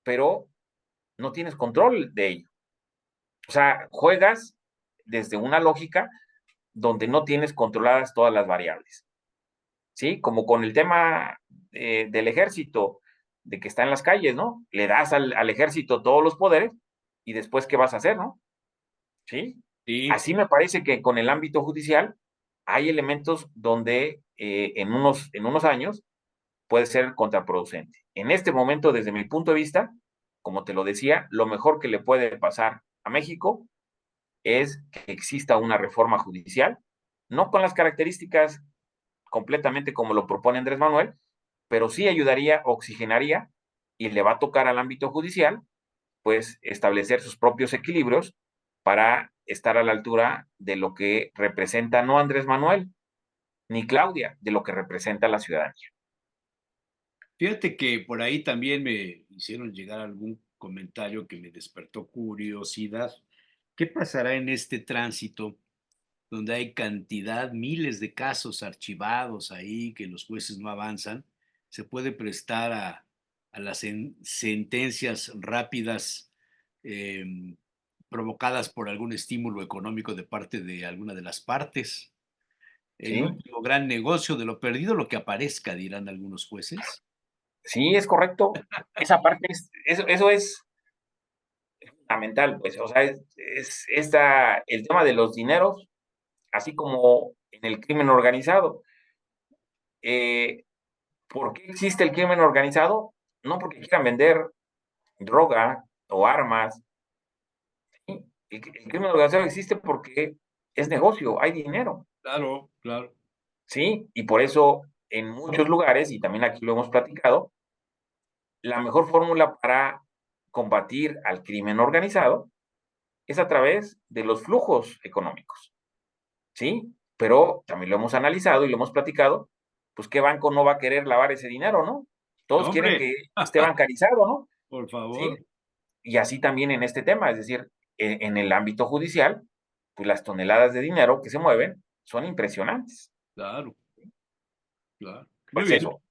pero no tienes control de ello. O sea, juegas desde una lógica donde no tienes controladas todas las variables, ¿sí? Como con el tema del ejército, de que está en las calles, ¿no? Le das al ejército todos los poderes y después, ¿qué vas a hacer, no? ¿Sí?
Sí.
Así me parece que con el ámbito judicial hay elementos donde en unos años puede ser contraproducente. En este momento, desde mi punto de vista, como te lo decía, lo mejor que le puede pasar a México es que exista una reforma judicial, no con las características completamente como lo propone Andrés Manuel, pero sí ayudaría, oxigenaría y le va a tocar al ámbito judicial, pues establecer sus propios equilibrios para estar a la altura de lo que representa no Andrés Manuel ni Claudia, de lo que representa la ciudadanía.
Fíjate que por ahí también me hicieron llegar algún comentario que me despertó curiosidad. ¿Qué pasará en este tránsito donde hay cantidad, miles de casos archivados ahí que los jueces no avanzan? Se puede prestar a las sentencias rápidas eh, provocadas por algún estímulo económico de parte de alguna de las partes. El
¿Sí?
último gran negocio de lo perdido, lo que aparezca, dirán algunos jueces.
Sí, es correcto. Esa parte eso es fundamental, pues, o sea, el tema de los dineros, así como en el crimen organizado. Eh, ¿Por qué existe el crimen organizado? No porque quieran vender droga o armas. ¿Sí? El crimen organizado existe porque es negocio, hay dinero,
Claro, claro.
¿sí? Y por eso en muchos lugares, y también aquí lo hemos platicado, la mejor fórmula para combatir al crimen organizado es a través de los flujos económicos, ¿sí? Pero también lo hemos analizado y lo hemos platicado, pues qué banco no va a querer lavar ese dinero, ¿no? Todos quieren
Hombre,
que esté bancarizado, ¿no?
por
¿Sí?
favor,
Y así también en este tema, es decir, en el ámbito judicial, pues las toneladas de dinero que se mueven son impresionantes.
claro, claro. Muy
Pues
bien.
eso,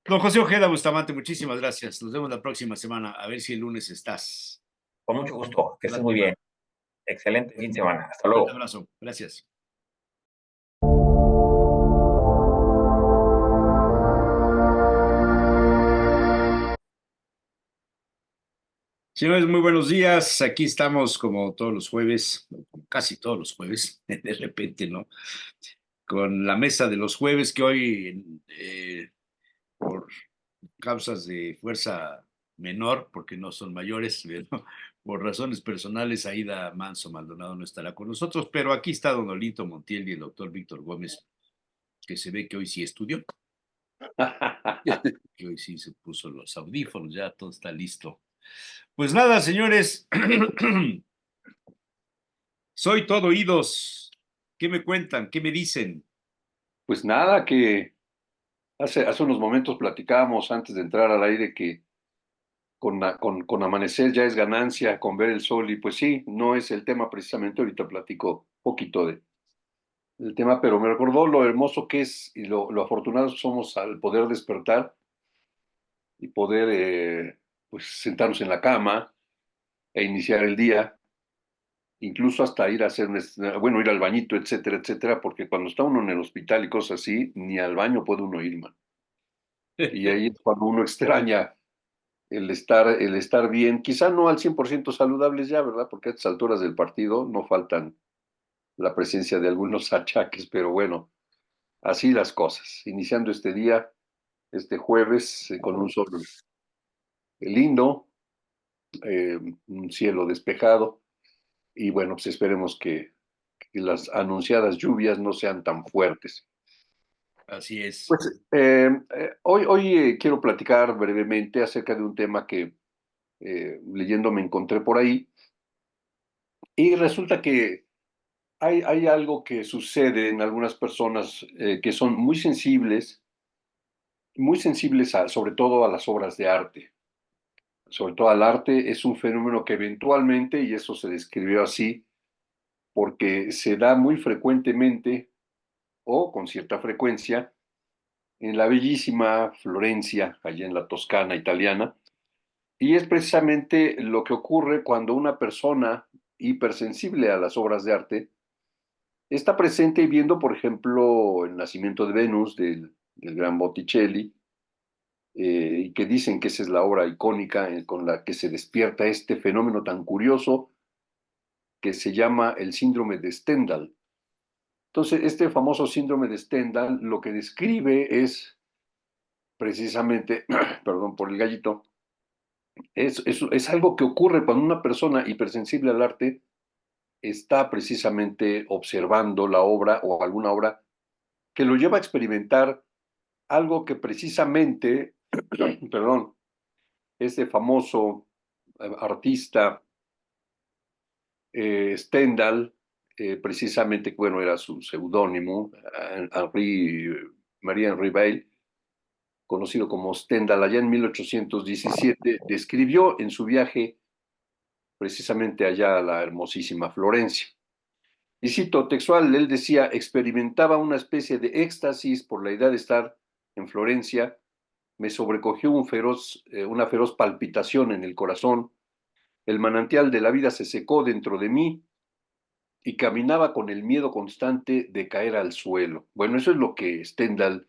Don José Ojeda Bustamante, muchísimas gracias. Nos vemos la próxima semana. A ver si el lunes estás.
con mucho gusto, que estés muy
Lástima.
bien. Excelente fin de semana. Hasta
Fuerte
luego.
abrazo. Gracias. Señores, muy buenos días. Aquí estamos como todos los jueves, como casi todos los jueves, de repente, ¿no? Con la mesa de los jueves que hoy, por causas de fuerza menor, porque no son mayores, pero por razones personales, Aida Manso Maldonado no estará con nosotros, pero aquí está don Olito Montiel y el doctor Víctor Gómez, que se ve que hoy sí estudió, que hoy sí se puso los audífonos, ya todo está listo. Pues nada, señores, soy todo oídos. ¿Qué me cuentan? ¿Qué me dicen?
Pues nada, que hace unos momentos platicábamos antes de entrar al aire que con amanecer ya es ganancia, con ver el sol, y pues sí, no es el tema precisamente, ahorita platico poquito del tema, pero me recordó lo hermoso que es y lo afortunados somos al poder despertar y poder pues sentarnos en la cama e iniciar el día, incluso hasta ir a hacer, bueno, ir al bañito, etcétera, etcétera, porque cuando está uno en el hospital y cosas así, ni al baño puede uno ir, man. Y ahí es cuando uno extraña el estar bien, quizá no al 100% saludables ya, ¿verdad? Porque a estas alturas del partido no faltan la presencia de algunos achaques, pero bueno, así las cosas. Iniciando este día, este jueves, con un sol lindo, un cielo despejado, y bueno, pues esperemos que las anunciadas lluvias no sean tan fuertes.
Así es.
Pues hoy quiero platicar brevemente acerca de un tema que leyendo me encontré por ahí, y resulta que hay algo que sucede en algunas personas que son muy sensibles sobre todo a las obras de arte. Sobre todo al arte, es un fenómeno que eventualmente, y eso se describió así, porque se da muy frecuentemente o con cierta frecuencia en la bellísima Florencia, allá en la Toscana italiana, y es precisamente lo que ocurre cuando una persona hipersensible a las obras de arte está presente y viendo, por ejemplo, el nacimiento de Venus del gran Botticelli, y que dicen que esa es la obra icónica con la que se despierta este fenómeno tan curioso que se llama el síndrome de Stendhal. Entonces, este famoso síndrome de Stendhal lo que describe es precisamente, perdón por el gallito, es algo que ocurre cuando una persona hipersensible al arte está precisamente observando la obra o alguna obra que lo lleva a experimentar algo que precisamente, perdón, este famoso artista Stendhal, precisamente, bueno, era su seudónimo, Marie-Henri Weil, conocido como Stendhal, allá en 1817, describió en su viaje precisamente allá a la hermosísima Florencia. Y cito textual, él decía, experimentaba una especie de éxtasis por la idea de estar en Florencia, me sobrecogió una feroz palpitación en el corazón, el manantial de la vida se secó dentro de mí y caminaba con el miedo constante de caer al suelo. Bueno, eso es lo que Stendhal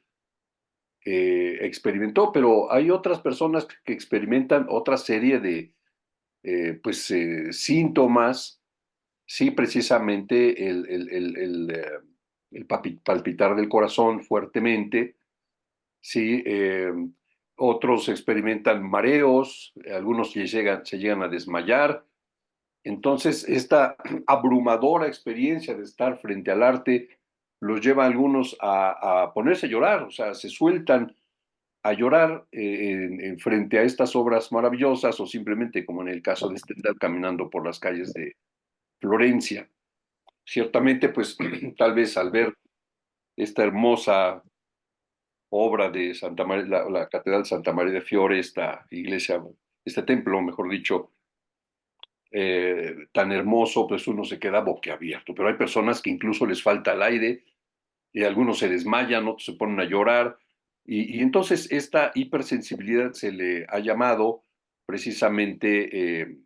experimentó, pero hay otras personas que experimentan otra serie de síntomas, sí, precisamente el palpitar del corazón fuertemente, sí, otros experimentan mareos, algunos se llegan a desmayar. Entonces, esta abrumadora experiencia de estar frente al arte los lleva a algunos a ponerse a llorar, o sea, se sueltan a llorar frente a estas obras maravillosas o simplemente, como en el caso de Stendhal, caminando por las calles de Florencia. Ciertamente, pues tal vez al ver esta hermosa obra de Santa María, la Catedral de Santa María de Fiore, esta iglesia, este templo, mejor dicho, tan hermoso, pues uno se queda boquiabierto. Pero hay personas que incluso les falta el aire y algunos se desmayan, otros se ponen a llorar. Y entonces esta hipersensibilidad se le ha llamado precisamente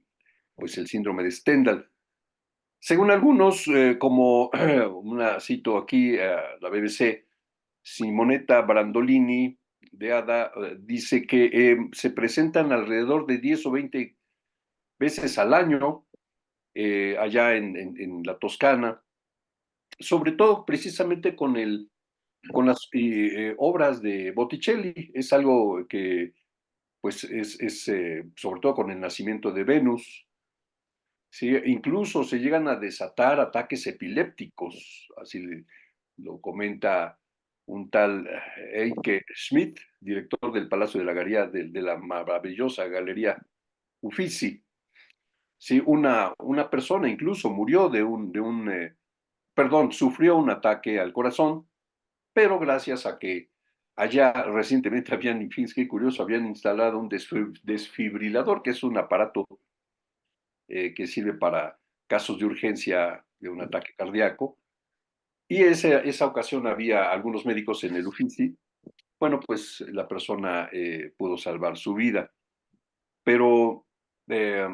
pues el síndrome de Stendhal. Según algunos, como cito aquí a la BBC, Simonetta Brandolini de ADA dice que se presentan alrededor de 10 o 20 veces al año allá en la Toscana, sobre todo precisamente con las obras de Botticelli. Es algo que, pues, sobre todo con el nacimiento de Venus, ¿sí? Incluso se llegan a desatar ataques epilépticos, así lo comenta un tal Eike Schmidt, director del Palacio de la Galería, de la maravillosa Galería Uffizi. Sí, una persona incluso murió perdón, sufrió un ataque al corazón, pero gracias a que allá recientemente qué curioso, habían instalado un desfibrilador, que es un aparato que sirve para casos de urgencia de un ataque cardíaco. Y esa ocasión había algunos médicos en el Uffizi. Bueno, pues la persona pudo salvar su vida. Pero, eh,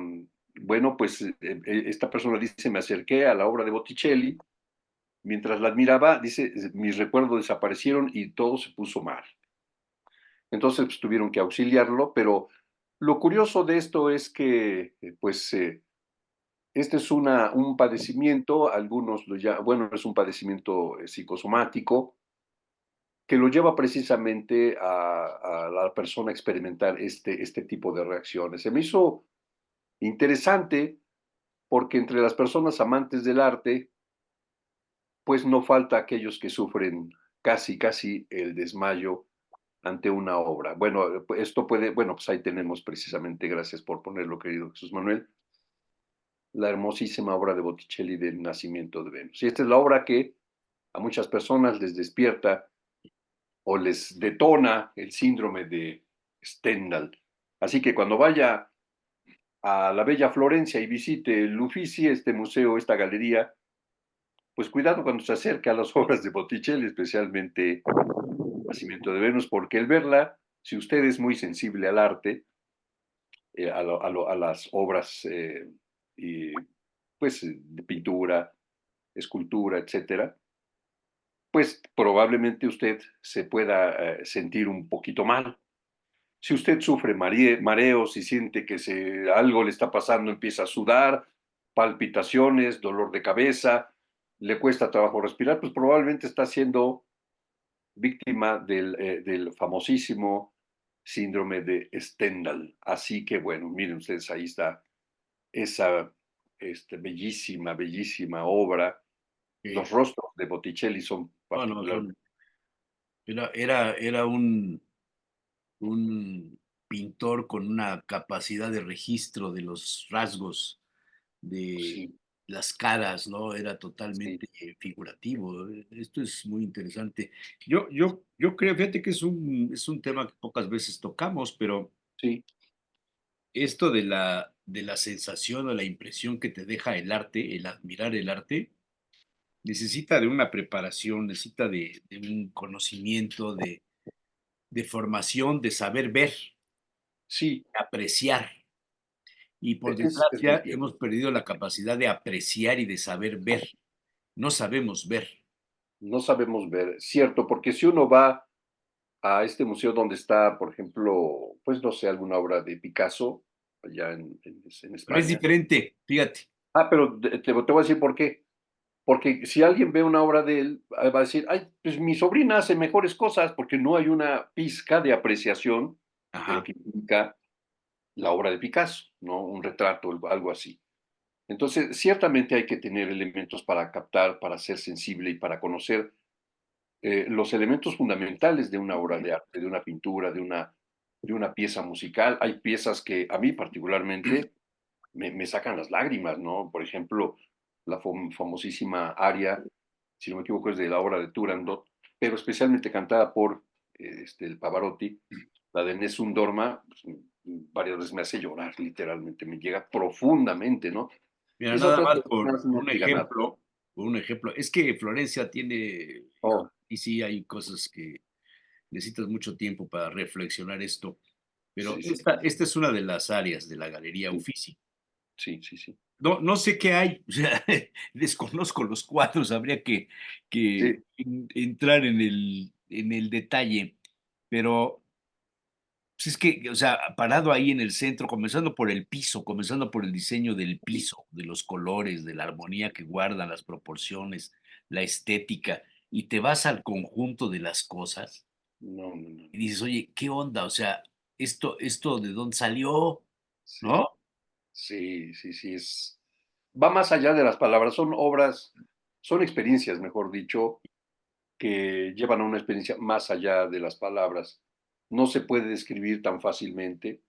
bueno, pues esta persona dice, me acerqué a la obra de Botticelli, mientras la admiraba, dice, mis recuerdos desaparecieron y todo se puso mal. Entonces, pues, tuvieron que auxiliarlo, pero lo curioso de esto es que, este es un padecimiento, algunos lo llaman, bueno, es un padecimiento psicosomático, que lo lleva precisamente a la persona a experimentar este tipo de reacciones. Se me hizo interesante porque entre las personas amantes del arte, pues no falta aquellos que sufren casi el desmayo ante una obra. Bueno, bueno, pues ahí tenemos precisamente, gracias por ponerlo, querido Jesús Manuel, la hermosísima obra de Botticelli del Nacimiento de Venus. Y esta es la obra que a muchas personas les despierta o les detona el síndrome de Stendhal. Así que cuando vaya a la bella Florencia y visite el Uffizi, este museo, esta galería, pues cuidado cuando se acerque a las obras de Botticelli, especialmente Nacimiento de Venus, porque el verla, si usted es muy sensible al arte, a las obras y, pues, de pintura, escultura, etcétera, pues probablemente usted se pueda sentir un poquito mal. Si usted sufre mareos y siente que algo le está pasando, empieza a sudar, palpitaciones, dolor de cabeza, le cuesta trabajo respirar, pues probablemente está siendo víctima del famosísimo síndrome de Stendhal. Así que bueno, miren ustedes, ahí está esa bellísima obra. Los rostros de Botticelli son
Bueno,
particularmente.
era un autor con una capacidad de registro de los rasgos, de
Sí,
las caras, ¿no? Era
sí,
totalmente figurativo. Esto es muy interesante. Yo creo, fíjate que es un tema que pocas veces tocamos, pero
sí.
esto de la sensación o la impresión que te deja el arte, el admirar el arte, necesita de una preparación, necesita de un conocimiento, de formación, de saber ver,
Sí,
apreciar. Y por
es muy
desgracia
cierto.
hemos perdido la capacidad de apreciar y de saber ver. No sabemos ver.
No sabemos ver, cierto, porque si uno va a este museo donde está, por ejemplo, pues no sé, alguna obra de Picasso, allá en
Pero es
España.
diferente, fíjate.
Pero te voy a decir por qué. Porque si alguien ve una obra de él, va a decir, ay, pues mi sobrina hace mejores cosas, porque no hay una pizca de apreciación de lo
Ajá.
que implica la obra de Picasso, ¿no? Un retrato, algo así. Entonces, ciertamente hay que tener elementos para captar, para ser sensible y para conocer los elementos fundamentales de una obra de arte, de una pintura, de una pieza musical. Hay piezas que a mí particularmente me sacan las lágrimas, ¿no? Por ejemplo, la famosísima aria, si no me equivoco, es de la obra de Turandot, pero especialmente cantada por el Pavarotti, la de Nessun Dorma, pues, varias veces me hace llorar, literalmente, me llega profundamente, ¿no?
Mira,
Esa
nada
otra
más
personas no
un
diga nada.
ejemplo, por un ejemplo, es que Florencia tiene,
Oh,
y sí hay cosas que necesitas mucho tiempo para reflexionar esto, pero
sí, sí,
esta es una de las áreas de la Galería
sí,
Uffizi.
sí, sí, sí.
No sé qué hay, o sea, desconozco los cuadros, habría que
Sí,
entrar en el detalle, pero pues es que, o sea, parado ahí en el centro, comenzando por el piso, comenzando por el diseño del
sí.
piso, de los colores, de la armonía que guardan, las proporciones, la estética, y te vas al conjunto de las cosas
No, no, no,
y
no.
dices, oye, ¿qué onda? O sea, esto de dónde salió,
Sí,
¿no?
sí, sí, sí, va más allá de las palabras, son obras, son experiencias, mejor dicho, que llevan a una experiencia más allá de las palabras. No se puede describir tan fácilmente,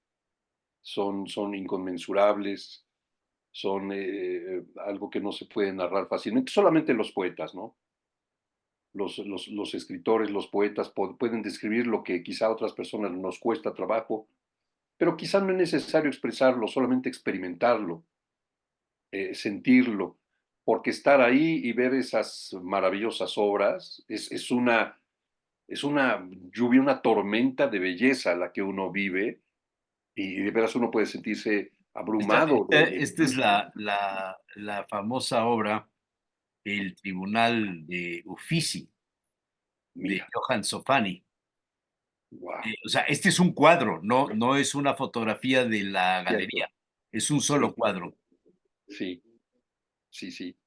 son inconmensurables, son algo que no se puede narrar fácilmente, solamente los poetas, ¿no? Los escritores, los poetas pueden describir lo que quizá a otras personas nos cuesta trabajo, pero quizá no es necesario expresarlo, solamente experimentarlo, sentirlo, porque estar ahí y ver esas maravillosas obras es una lluvia, una tormenta de belleza la que uno vive y de veras uno puede sentirse abrumado
Esta es la famosa obra El Tribunal de Uffizi, de
mira,
Johann Sofani.
wow,
O sea, este es un cuadro, no es una fotografía de la
cierto,
galería, es un
sí,
solo cuadro.
sí, sí, sí,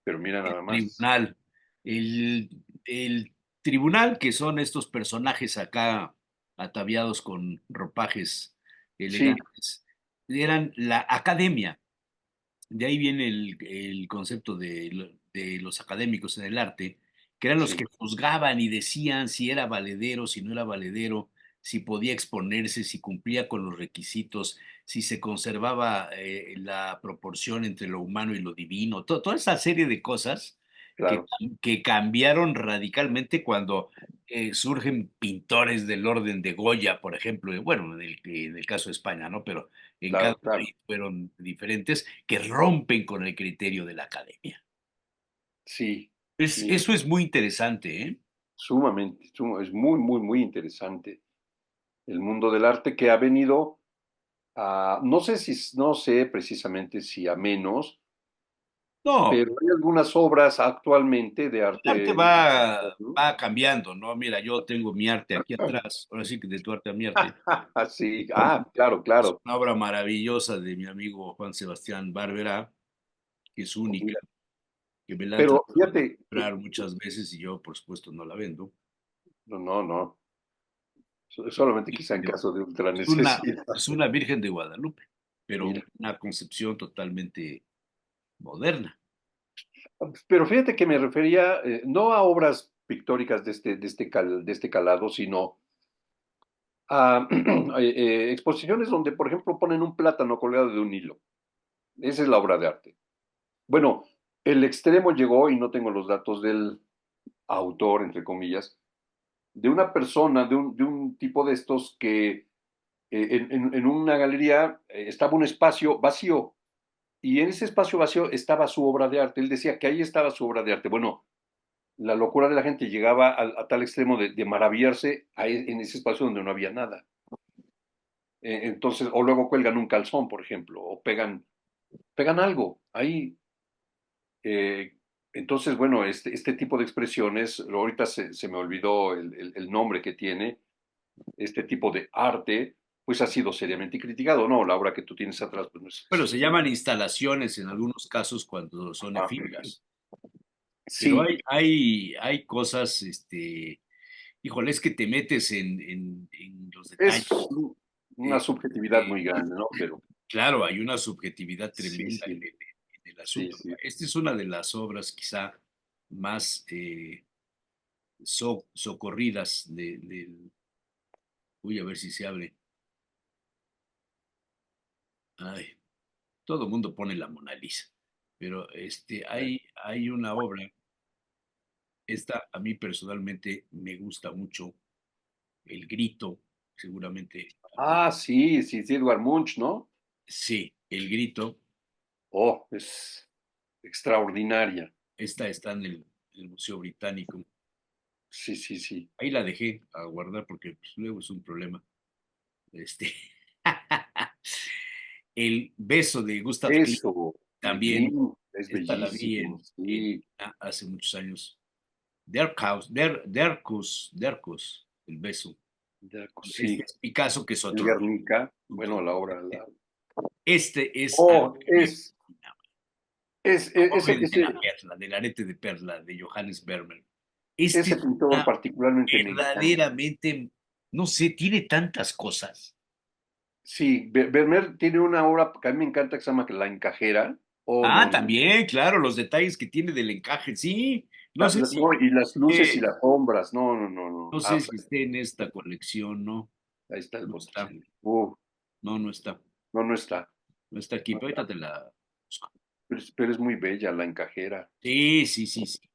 pero mira
El
nada más,
tribunal, el tribunal, que son estos personajes acá ataviados con ropajes
sí,
elegantes, eran la academia. De ahí viene el concepto de los académicos en el arte, que eran los
sí,
que juzgaban y decían si era valedero, si no era valedero, si podía exponerse, si cumplía con los requisitos, si se conservaba la proporción entre lo humano y lo divino, toda esa serie de cosas que,
claro,
que cambiaron radicalmente cuando surgen pintores del orden de Goya, por ejemplo, bueno, en el caso de España, ¿no? Pero en cada
claro, claro,
país fueron diferentes, que rompen con el criterio de la academia.
sí, sí,
Eso es muy interesante, ¿eh?
sumamente, es muy, muy, muy interesante el mundo del arte que ha venido a, no sé precisamente si a menos,
No,
pero hay algunas obras actualmente de
el arte
arte, ¿no?
va cambiando, ¿no? Mira, yo tengo mi arte aquí atrás, ahora sí que de tu arte a mi arte.
Sí, claro,
Es
claro.
una obra maravillosa de mi amigo Juan Sebastián Bárbara, que es única,
Mira,
que me la han
pero
tratado de
fíjate,
comprar muchas veces y yo, por supuesto, no la vendo.
no, no, no, solamente quizá en caso de ultra
Es una,
necesidad.
es una Virgen de Guadalupe, pero
Mira,
una concepción totalmente moderna.
pero fíjate que me refería no a obras pictóricas de este calado, sino a exposiciones donde, por ejemplo, ponen un plátano colgado de un hilo. Esa es la obra de arte. Bueno, el extremo llegó, y no tengo los datos del autor, entre comillas, de una persona, de un tipo de estos que en una galería estaba un espacio vacío, y en ese espacio vacío estaba su obra de arte. Él decía que ahí estaba su obra de arte. Bueno, la locura de la gente llegaba a tal extremo de maravillarse en ese espacio donde no había nada. Entonces, o luego cuelgan un calzón, por ejemplo, o pegan algo ahí. eh, entonces, bueno, este tipo de expresiones, ahorita se me olvidó el nombre que tiene, este tipo de arte, pues ha sido seriamente criticado, ¿no? La obra que tú tienes atrás, pues no
Bueno, se llaman instalaciones en algunos casos cuando son
ah,
efímeras, pero
sí,
hay cosas, híjole, es que te metes en los
es
detalles.
una
eh,
subjetividad
eh,
muy grande, ¿no? Pero
claro, hay una subjetividad
sí,
tremenda
sí,
en el
sí,
asunto.
sí.
Esta es una de las obras quizá más socorridas uy, a ver si se abre. Ay, todo el mundo pone la Mona Lisa, pero hay una obra, esta a mí personalmente me gusta mucho, El Grito, seguramente,
Ah, sí, sí, sí, Edward Munch, ¿no?
sí, El Grito,
Oh, es extraordinaria.
esta está en el Museo Británico.
Sí, sí, sí.
Ahí la dejé a guardar porque pues, luego es un problema. Este, El beso de Gustav Klimt
Eso, de
también,
Klim, es
esta la vi
bellísimo, sí.
hace muchos años. Derkus, El beso. Este
Sí,
es Picasso, que es
el
otro
Guernica, bueno,
asunto.
la obra.
Este es algo
Oh,
que me fascina. La joven de
ese,
la perla, del arete de perla, de Johannes Vermeer. Este
ese
es
pintor
una
particularmente me encanta.
verdaderamente, no sé, tiene tantas cosas.
Sí, Vermeer tiene una obra que a mí me encanta que se llama La Encajera. Oh,
Ah,
no, no.
también, claro, los detalles que tiene del encaje, sí. No sé si,
No, y las luces y
eh,
las sombras, no, no, no, no.
no sé si esté en esta colección, no,
Ahí está el
no está,
Botticelli.
no está,
No, no está.
no está aquí,
No
pero
está.
ahorita te la busco.
Pero es muy bella La Encajera.
Sí, sí, sí, sí.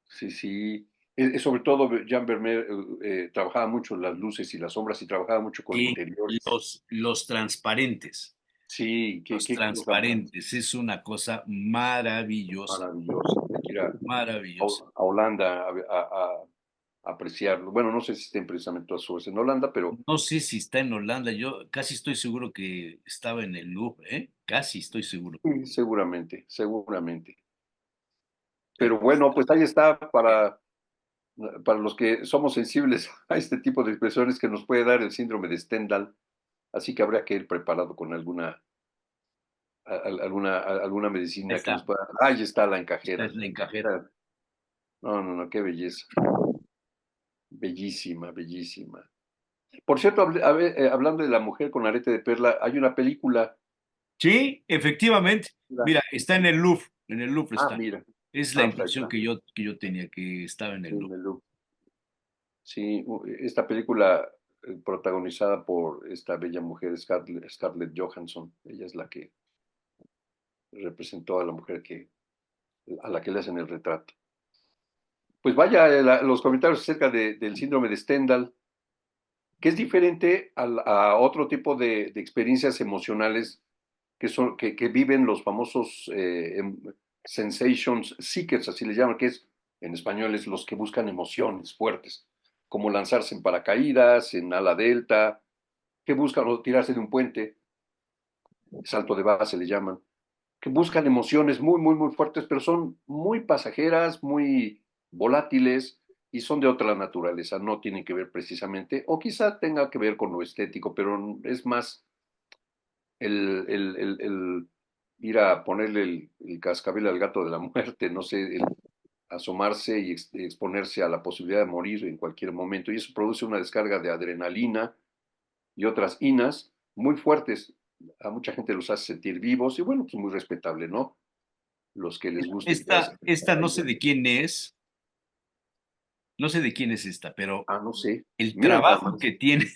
Sí, sí. Sobre todo, Jean Vermeer trabajaba mucho las luces y las sombras y trabajaba mucho con
Sí,
interiores.
los transparentes,
Sí,
los
qué cosa
transparentes, es una cosa maravillosa,
maravillosa. Hay que ir
maravillosa.
a Holanda a apreciarlo. Bueno, no sé si estén precisamente todas sus obras en Holanda, pero
No sé si está en Holanda, yo casi estoy seguro que estaba en el Louvre, ¿eh? Casi estoy seguro.
sí, seguramente, seguramente. Pero
Aquí
bueno,
está.
pues ahí está para los que somos sensibles a este tipo de expresiones que nos puede dar el síndrome de Stendhal. Así que habría que ir preparado con alguna
Ahí
medicina que nos
está,
pueda. Ahí está la
esta
encajera.
es la encajera.
Ah, no, no, no, qué belleza. Bellísima, bellísima. Por cierto, hablando de la mujer con arete de perla, hay una película.
Sí, efectivamente. Mira, está en el Louvre
Ah,
está.
mira.
Es la
Ah, pues ahí
impresión
está.
que yo tenía, que estaba en el
Sí,
Louvre.
sí, esta película protagonizada por esta bella mujer, Scarlett Johansson. Ella es la que representó a la mujer a la que le hacen el retrato. Pues vaya, los comentarios acerca del síndrome de Stendhal, que es diferente a otro tipo de experiencias emocionales que viven los famosos sensations seekers, así les llaman, que es en español es los que buscan emociones fuertes, como lanzarse en paracaídas, en ala delta, que buscan o tirarse de un puente, salto de base le llaman, que buscan emociones muy, muy, muy fuertes, pero son muy pasajeras, muy volátiles y son de otra naturaleza, no tienen que ver precisamente, o quizá tenga que ver con lo estético, pero es más el ir a ponerle el cascabel al gato de la muerte, no sé, el asomarse y exponerse a la posibilidad de morir en cualquier momento, y eso produce una descarga de adrenalina y otras inas muy fuertes. A mucha gente los hace sentir vivos y bueno, pues muy respetable, ¿no? Los que les guste tirarse
Esta no sé
paracaídas.
de quién es, no sé de quién es esta, pero
Ah, no sé.
el
Mira nada
trabajo
más.
que tiene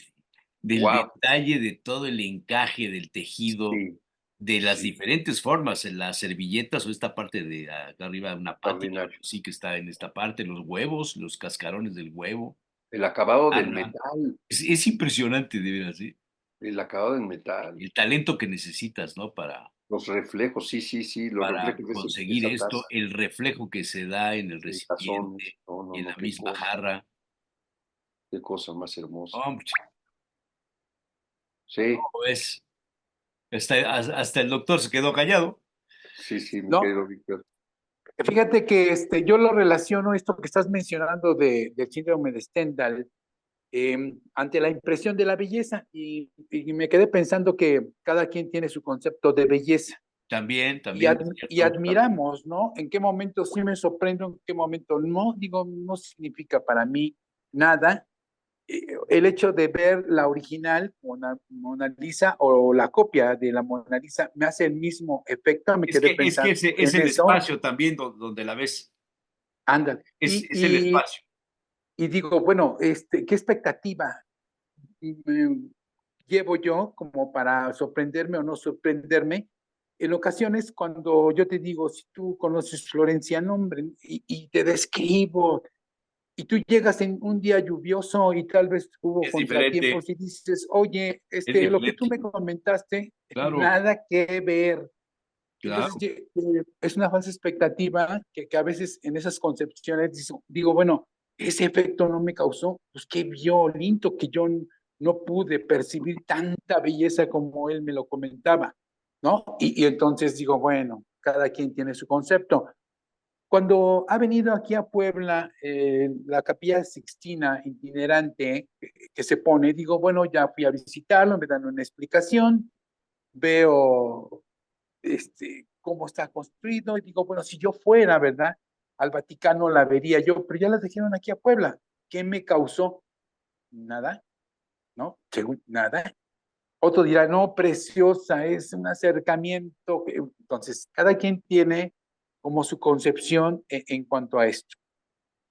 del
Wow,
detalle de todo el encaje del tejido,
sí,
de las
sí,
diferentes formas, en las servilletas o esta parte de acá arriba, una pátula,
extraordinario.
sí que está en esta parte, los huevos, los cascarones del huevo.
El acabado del
Ana,
metal,
es impresionante de veras, ¿sí?
el acabado del metal,
El talento que necesitas, ¿no?
los reflejos, sí, sí, sí, los
Para
reflejos de
conseguir
esa
esto,
taza,
el reflejo que se da en el
el tazón,
recipiente
no, no,
y en
no,
la misma jarra.
qué cosa más hermosa.
Hombre,
Sí,
pues, hasta el doctor se quedó callado.
sí, sí, mi
No,
querido Víctor.
fíjate que yo lo relaciono esto que estás mencionando del síndrome de Stendhal ante la impresión de la belleza y me quedé pensando que cada quien tiene su concepto de belleza
También es
y
cierto.
admiramos, ¿no? En qué momento sí me sorprendo, en qué momento no, digo, no significa para mí nada. El hecho de ver la original Mona Lisa o la copia de la Mona Lisa me hace el mismo efecto, me quedé
Es que
pensando
es
en
el
eso,
espacio también donde la ves.
ándale.
Es el espacio.
Y digo, bueno, ¿qué expectativa mm, llevo yo como para sorprenderme o no sorprenderme? En ocasiones, cuando yo te digo, si tú conoces Florencia, nombre, y te describo, y tú llegas en un día lluvioso y tal vez hubo
Es diferente,
contratiempos y dices, oye,
es
lo que tú
diferente.
me comentaste,
Claro,
nada que ver. Entonces,
claro.
es una falsa expectativa que a veces en esas concepciones digo, bueno, ese efecto no me causó, pues qué violento que yo no pude percibir tanta belleza como él me lo comentaba, ¿no? Y entonces digo, bueno, cada quien tiene su concepto. Cuando ha venido aquí a Puebla la Capilla Sixtina itinerante que se pone, digo, bueno, ya fui a visitarlo, me dan una explicación, veo cómo está construido, y digo, bueno, si yo fuera, ¿verdad? Al Vaticano la vería yo, pero ya la trajeron aquí a Puebla. ¿Qué me causó? Nada, ¿no? Según nada. Otro dirá, no, preciosa, es un acercamiento. Entonces, cada quien tiene como su concepción en cuanto a esto.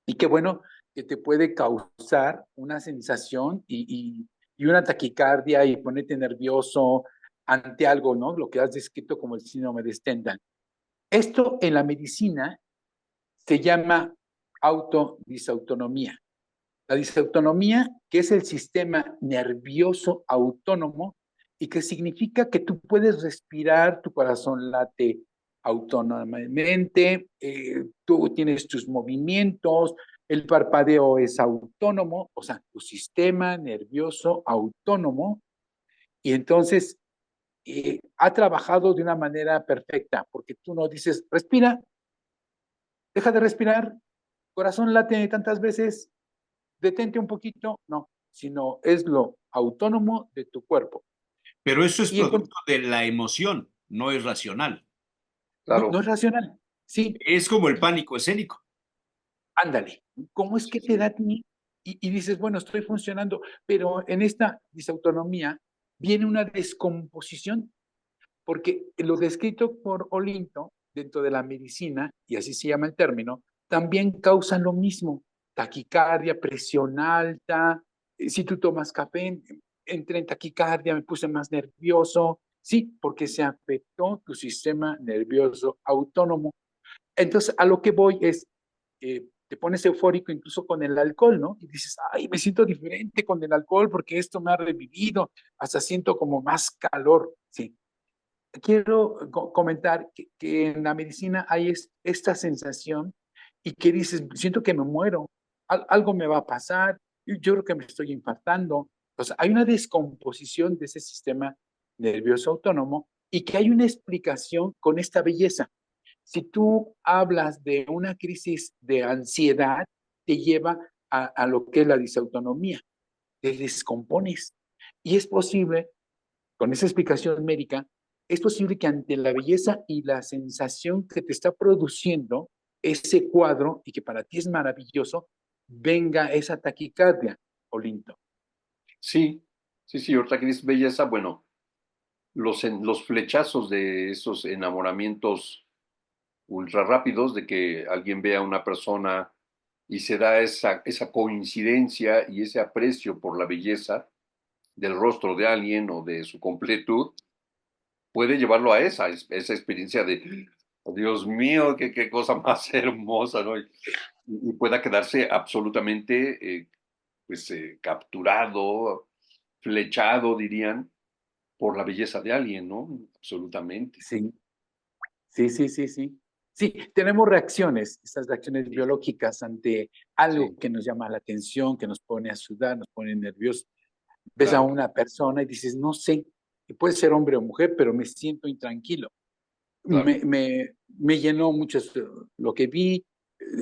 Y qué bueno que te puede causar una sensación y una taquicardia y ponerte nervioso ante algo, ¿no? Lo que has descrito como el síndrome de Stendhal. Esto en la medicina se llama autodisautonomía. La disautonomía, que es el sistema nervioso autónomo y que significa que tú puedes respirar, tu corazón late autónomamente, tú tienes tus movimientos, el parpadeo es autónomo, o sea, tu sistema nervioso autónomo, y entonces ha trabajado de una manera perfecta, porque tú no dices, respira, deja de respirar, corazón late tantas veces, detente un poquito, no, sino es lo autónomo de tu cuerpo.
Pero eso es
Y
producto de la emoción, no es racional.
no, no
Claro,
es racional, sí,
Es como el pánico escénico.
ándale, ¿cómo es
sí,
que te da
sí,
a ti? Y dices, bueno, estoy funcionando, pero en esta disautonomía viene una descomposición, porque lo descrito por Olinto dentro de la medicina, y así se llama el término, también causa lo mismo, taquicardia, presión alta, si tú tomas café, entré en taquicardia, me puse más nervioso, sí, porque se afectó tu sistema nervioso autónomo. Entonces, a lo que voy es, te pones eufórico incluso con el alcohol, ¿no? Y dices, ay, me siento diferente con el alcohol porque esto me ha revivido, hasta siento como más calor, sí. Quiero comentar que en la medicina hay esta sensación y que dices, siento que me muero, algo me va a pasar, yo creo que me estoy infartando. O sea, hay una descomposición de ese sistema nervioso autónomo y que hay una explicación con esta belleza. Si tú hablas de una crisis de ansiedad, te lleva a lo que es la disautonomía, te descompones. Y es posible con esa explicación médica, es posible que ante la belleza y la sensación que te está produciendo ese cuadro y que para ti es maravilloso, venga esa taquicardia, Olinto.
sí, sí, sí, ahorita que dices belleza, bueno, los flechazos de esos enamoramientos ultra rápidos, de que alguien vea a una persona y se da esa coincidencia y ese aprecio por la belleza, del rostro de alguien o de su completud, puede llevarlo a esa experiencia de, oh, Dios mío, qué cosa más hermosa, ¿no? Y pueda quedarse absolutamente capturado, flechado, dirían, por la belleza de alguien, ¿no? Absolutamente.
Sí, sí, sí, sí, sí. Sí, tenemos reacciones, estas reacciones biológicas ante algo
Sí,
que nos llama la atención, que nos pone a sudar, nos pone nerviosos. Ves a
claro,
una persona y dices, no sé, y puede ser hombre o mujer, pero me siento intranquilo.
claro.
Me llenó mucho lo que vi,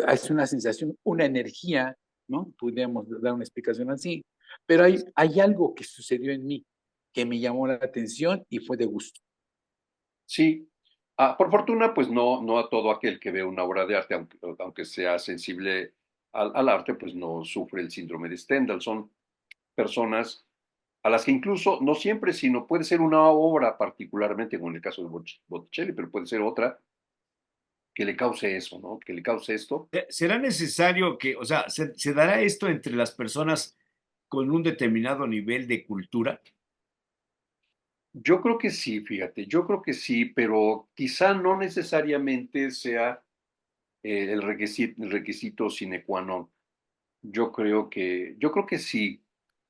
es una sensación, una energía, ¿no? Podríamos dar una explicación así, pero hay algo que sucedió en mí que me llamó la atención y fue de gusto.
Sí. Por fortuna, pues no a todo aquel que ve una obra de arte, aunque sea sensible al arte, pues no sufre el síndrome de Stendhal. Son personas a las que incluso, no siempre, sino puede ser una obra particularmente, como en el caso de Botticelli, pero puede ser otra que le cause eso, ¿no? Que le cause esto.
¿Será necesario que, o sea, se dará esto entre las personas con un determinado nivel de cultura?
Yo creo que sí, fíjate, yo creo que sí, pero quizá no necesariamente sea el requisito sine qua non. Yo creo que sí,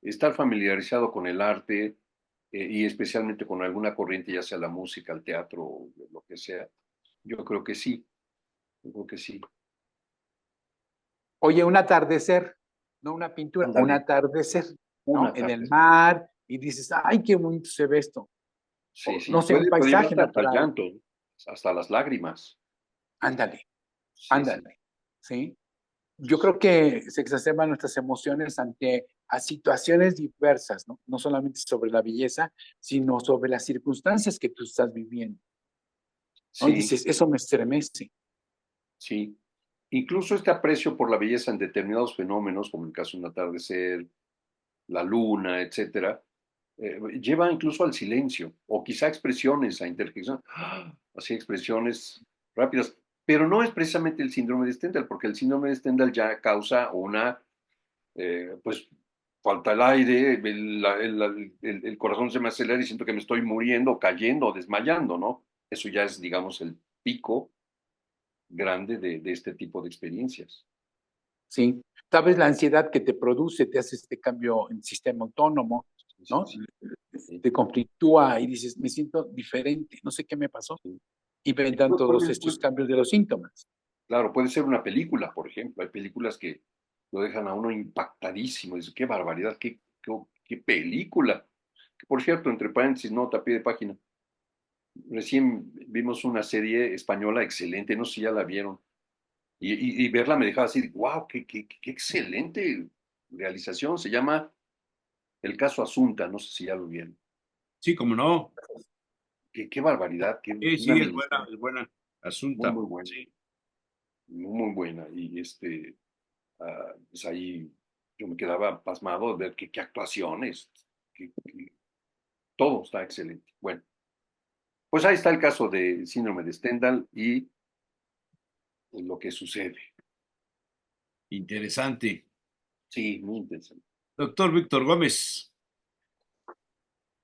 estar familiarizado con el arte y especialmente con alguna corriente, ya sea la música, el teatro, o lo que sea, yo creo que sí, yo creo que sí.
Oye, un atardecer, no una pintura, un
Ándale,
atardecer, ¿no?
una
En el
tarde.
mar y dices, ay, qué bonito se ve esto.
Sí,
No
sí,
sé, un
puede
paisaje
llevarte hasta el
natural.
llanto, hasta las lágrimas.
Ándale,
Sí, sí,
ándale, ¿sí? Yo
sí,
creo que se exacerban nuestras emociones ante a situaciones diversas, ¿no? No solamente sobre la belleza, sino sobre las circunstancias que tú estás viviendo, ¿no? Y
sí,
dices, eso me estremece.
sí. Incluso este aprecio por la belleza en determinados fenómenos, como el caso de un atardecer, la luna, etcétera, lleva incluso al silencio, o quizá expresiones, a interjección, así expresiones rápidas, pero no es precisamente el síndrome de Stendhal, porque el síndrome de Stendhal ya causa una, pues, falta el aire, el corazón se me acelera y siento que me estoy muriendo, cayendo, desmayando, ¿no? Eso ya es, digamos, el pico grande de este tipo de experiencias.
¿Sí? Sabes la ansiedad que te produce, te hace este cambio en sistema autónomo,
Sí, sí,
¿no?
sí, sí,
Te conflictúa y dices, me siento diferente, no sé qué me pasó.
sí.
Y vendrán todos estos cambios de los síntomas.
Claro, puede ser una película, por ejemplo. Hay películas que lo dejan a uno impactadísimo. Dice, qué barbaridad, qué película. Que, por cierto, entre paréntesis, nota a pie de página. Recién vimos una serie española excelente, no sé si ya la vieron. Y verla me dejaba así, wow, qué excelente realización. Se llama El caso Asunta, no sé si ya lo vieron.
Sí, como no.
Qué barbaridad,
Sí,
una
sí,
miniserie
es buena.
muy,
Asunta.
muy buena,
Sí.
muy buena. Y pues ahí yo me quedaba pasmado de ver qué actuaciones, todo está excelente. Bueno, pues ahí está el caso de síndrome de Stendhal y lo que sucede.
Interesante.
Sí, muy interesante.
Doctor Víctor Gómez.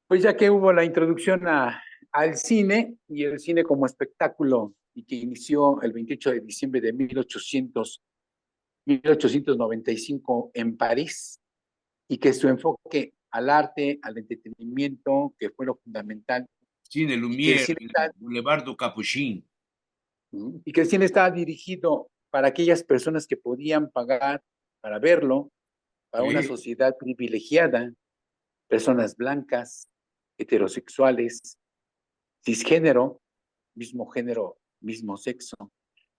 Pues ya que hubo la introducción al cine y el cine como espectáculo y que inició el 28 de diciembre de 1895 en París y que su enfoque al arte, al entretenimiento, que fue lo fundamental,
Cine
y que el
Lumière,
cine
el
está,
Boulevard du Capuchin.
Mm,
y que el cine estaba dirigido para aquellas personas que podían pagar para verlo, para una
Sí.
sociedad privilegiada, personas blancas, heterosexuales, cisgénero, mismo género, mismo sexo,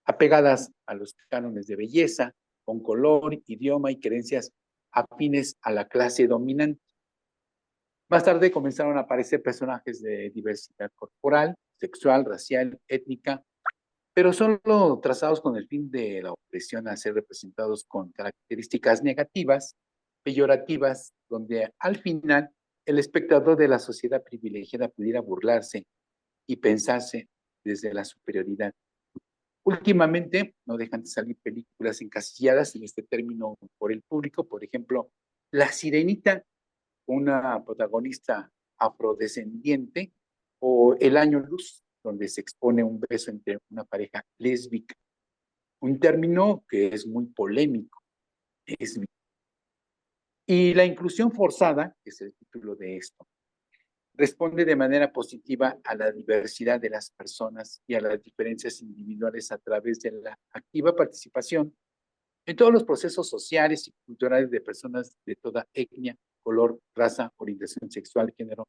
apegadas a los cánones de belleza, con color, idioma y creencias afines a la clase dominante. Más tarde comenzaron a aparecer personajes de diversidad corporal, sexual, racial, étnica, pero solo trazados con el fin de la opresión a ser representados con características negativas, peyorativas, donde al final el espectador de la sociedad privilegiada pudiera burlarse y pensarse desde la superioridad. Últimamente no dejan de salir películas encasilladas en este término por el público, por ejemplo, La Sirenita, una protagonista afrodescendiente, o El Año Luz, donde se expone un beso entre una pareja lésbica, un término que es muy polémico. Y la inclusión forzada, que es el título de esto, responde de manera positiva a la diversidad de las personas y a las diferencias individuales a través de la activa participación en todos los procesos sociales y culturales de personas de toda etnia, color, raza, orientación sexual, género,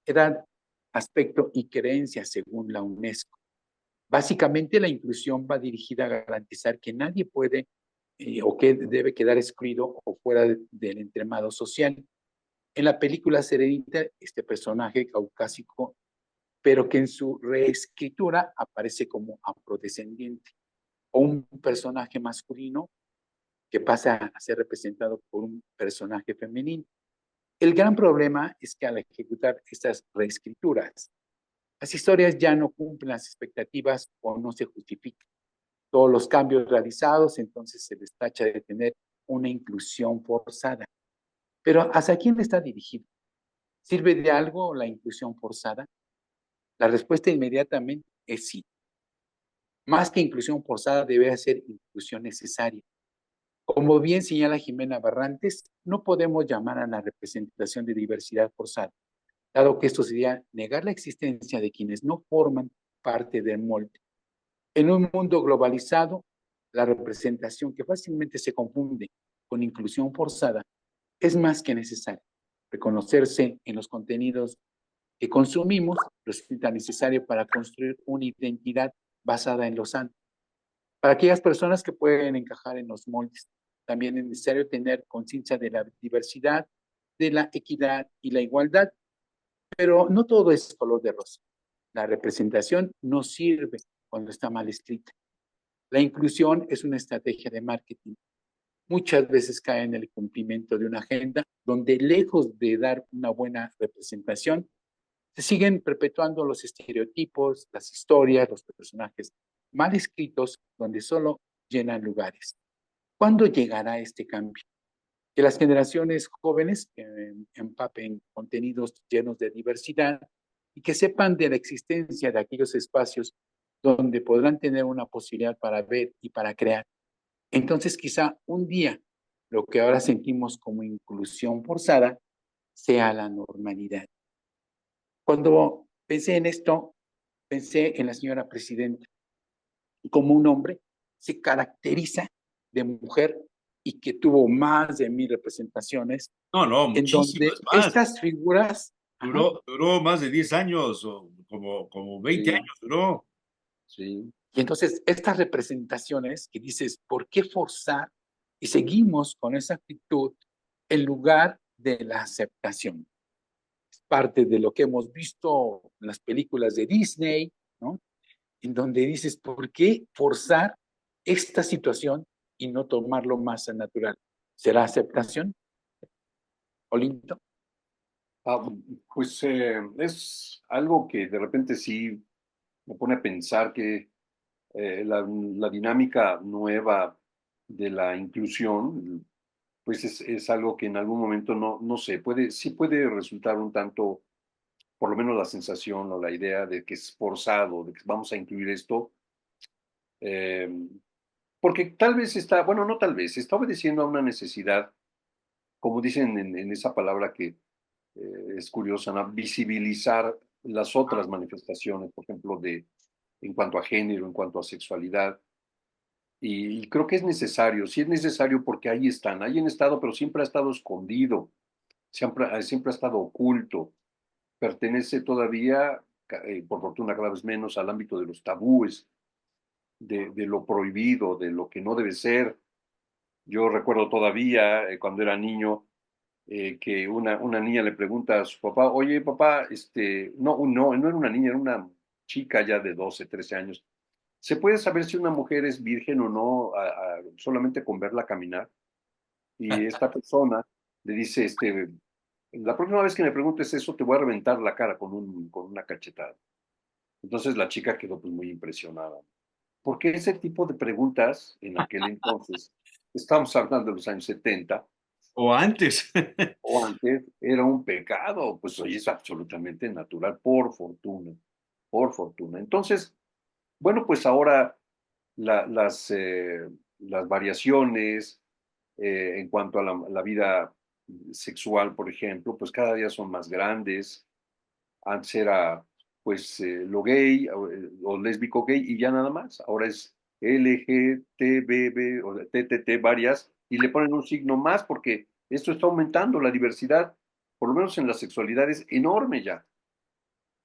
edad, aspecto y creencia según la UNESCO. Básicamente, la inclusión va dirigida a garantizar que nadie puede o que debe quedar excluido o fuera del entramado social. En la película Serenita, este personaje caucásico, pero que en su reescritura aparece como afrodescendiente, o un personaje masculino que pasa a ser representado por un personaje femenino. El gran problema es que al ejecutar estas reescrituras, las historias ya no cumplen las expectativas o no se justifican. Todos los cambios realizados, entonces se les tacha de tener una inclusión forzada. Pero ¿hacia quién está dirigido? ¿Sirve de algo la inclusión forzada? La respuesta inmediatamente es sí. Más que inclusión forzada, debe ser inclusión necesaria. Como bien señala Jimena Barrantes, no podemos llamar a la representación de diversidad forzada, dado que esto sería negar la existencia de quienes no forman parte del molde. En un mundo globalizado, la representación que fácilmente se confunde con inclusión forzada es más que necesaria. Reconocerse en los contenidos que consumimos resulta necesario para construir una identidad basada en lo sano. Para aquellas personas que pueden encajar en los moldes, también es necesario tener conciencia de la diversidad, de la equidad y la igualdad, pero no todo es color de rosa. La representación no sirve cuando está mal escrita. La inclusión es una estrategia de marketing. Muchas veces cae en el cumplimiento de una agenda donde, lejos de dar una buena representación, se siguen perpetuando los estereotipos, las historias, los personajes mal escritos, donde solo llenan lugares. ¿Cuándo llegará este cambio? Que las generaciones jóvenes empapen contenidos llenos de diversidad y que sepan de la existencia de aquellos espacios donde podrán tener una posibilidad para ver y para crear. Entonces, quizá un día lo que ahora sentimos como inclusión forzada sea la normalidad. Cuando pensé en esto, pensé en la señora presidenta. Como un hombre se caracteriza de mujer y que tuvo más de 1000 representaciones,
No,
en
muchísimas
donde
más.
estas figuras, ajá,
Duró más de 10 años, o como 20
Sí,
años duró.
sí.
y entonces estas representaciones que dices, ¿por qué forzar? Y seguimos con esa actitud en lugar de la aceptación. Es parte de lo que hemos visto en las películas de Disney, ¿no? En donde dices, ¿por qué forzar esta situación y no tomarlo más a natural? ¿Será aceptación, Olinto?
Ah, pues es algo que de repente sí me pone a pensar que la dinámica nueva de la inclusión, pues es algo que en algún momento no sé, sí puede resultar un tanto, por lo menos la sensación o la idea de que es forzado, de que vamos a incluir esto, eh, porque tal vez está, bueno, no tal vez, está obedeciendo a una necesidad, como dicen en esa palabra que es curiosa, ¿no? Visibilizar las otras manifestaciones, por ejemplo, en cuanto a género, en cuanto a sexualidad. Y creo que es necesario, sí es necesario porque ahí han estado, pero siempre ha estado escondido, siempre ha estado oculto, pertenece todavía, por fortuna cada vez menos, al ámbito de los tabúes, de lo prohibido, de lo que no debe ser. Yo recuerdo todavía, cuando era niño, que una niña le pregunta a su papá, oye papá, no era una niña, era una chica ya de 12 13 años. ¿Se puede saber si una mujer es virgen o no solamente con verla caminar? Y esta persona le dice, la próxima vez que me preguntes eso, te voy a reventar la cara con una cachetada. Entonces la chica quedó pues muy impresionada. Porque ese tipo de preguntas en aquel entonces, estamos hablando de los años 70,
O antes.
o antes era un pecado, pues hoy es absolutamente natural, por fortuna, por fortuna. Entonces, bueno, pues ahora la- las, eh, las variaciones en cuanto a la vida sexual, por ejemplo, pues cada día son más grandes. Antes era pues lo gay o lésbico gay y ya nada más. Ahora es LGTB o TTT varias y le ponen un signo más porque esto está aumentando la diversidad, por lo menos en la sexualidad es enorme ya.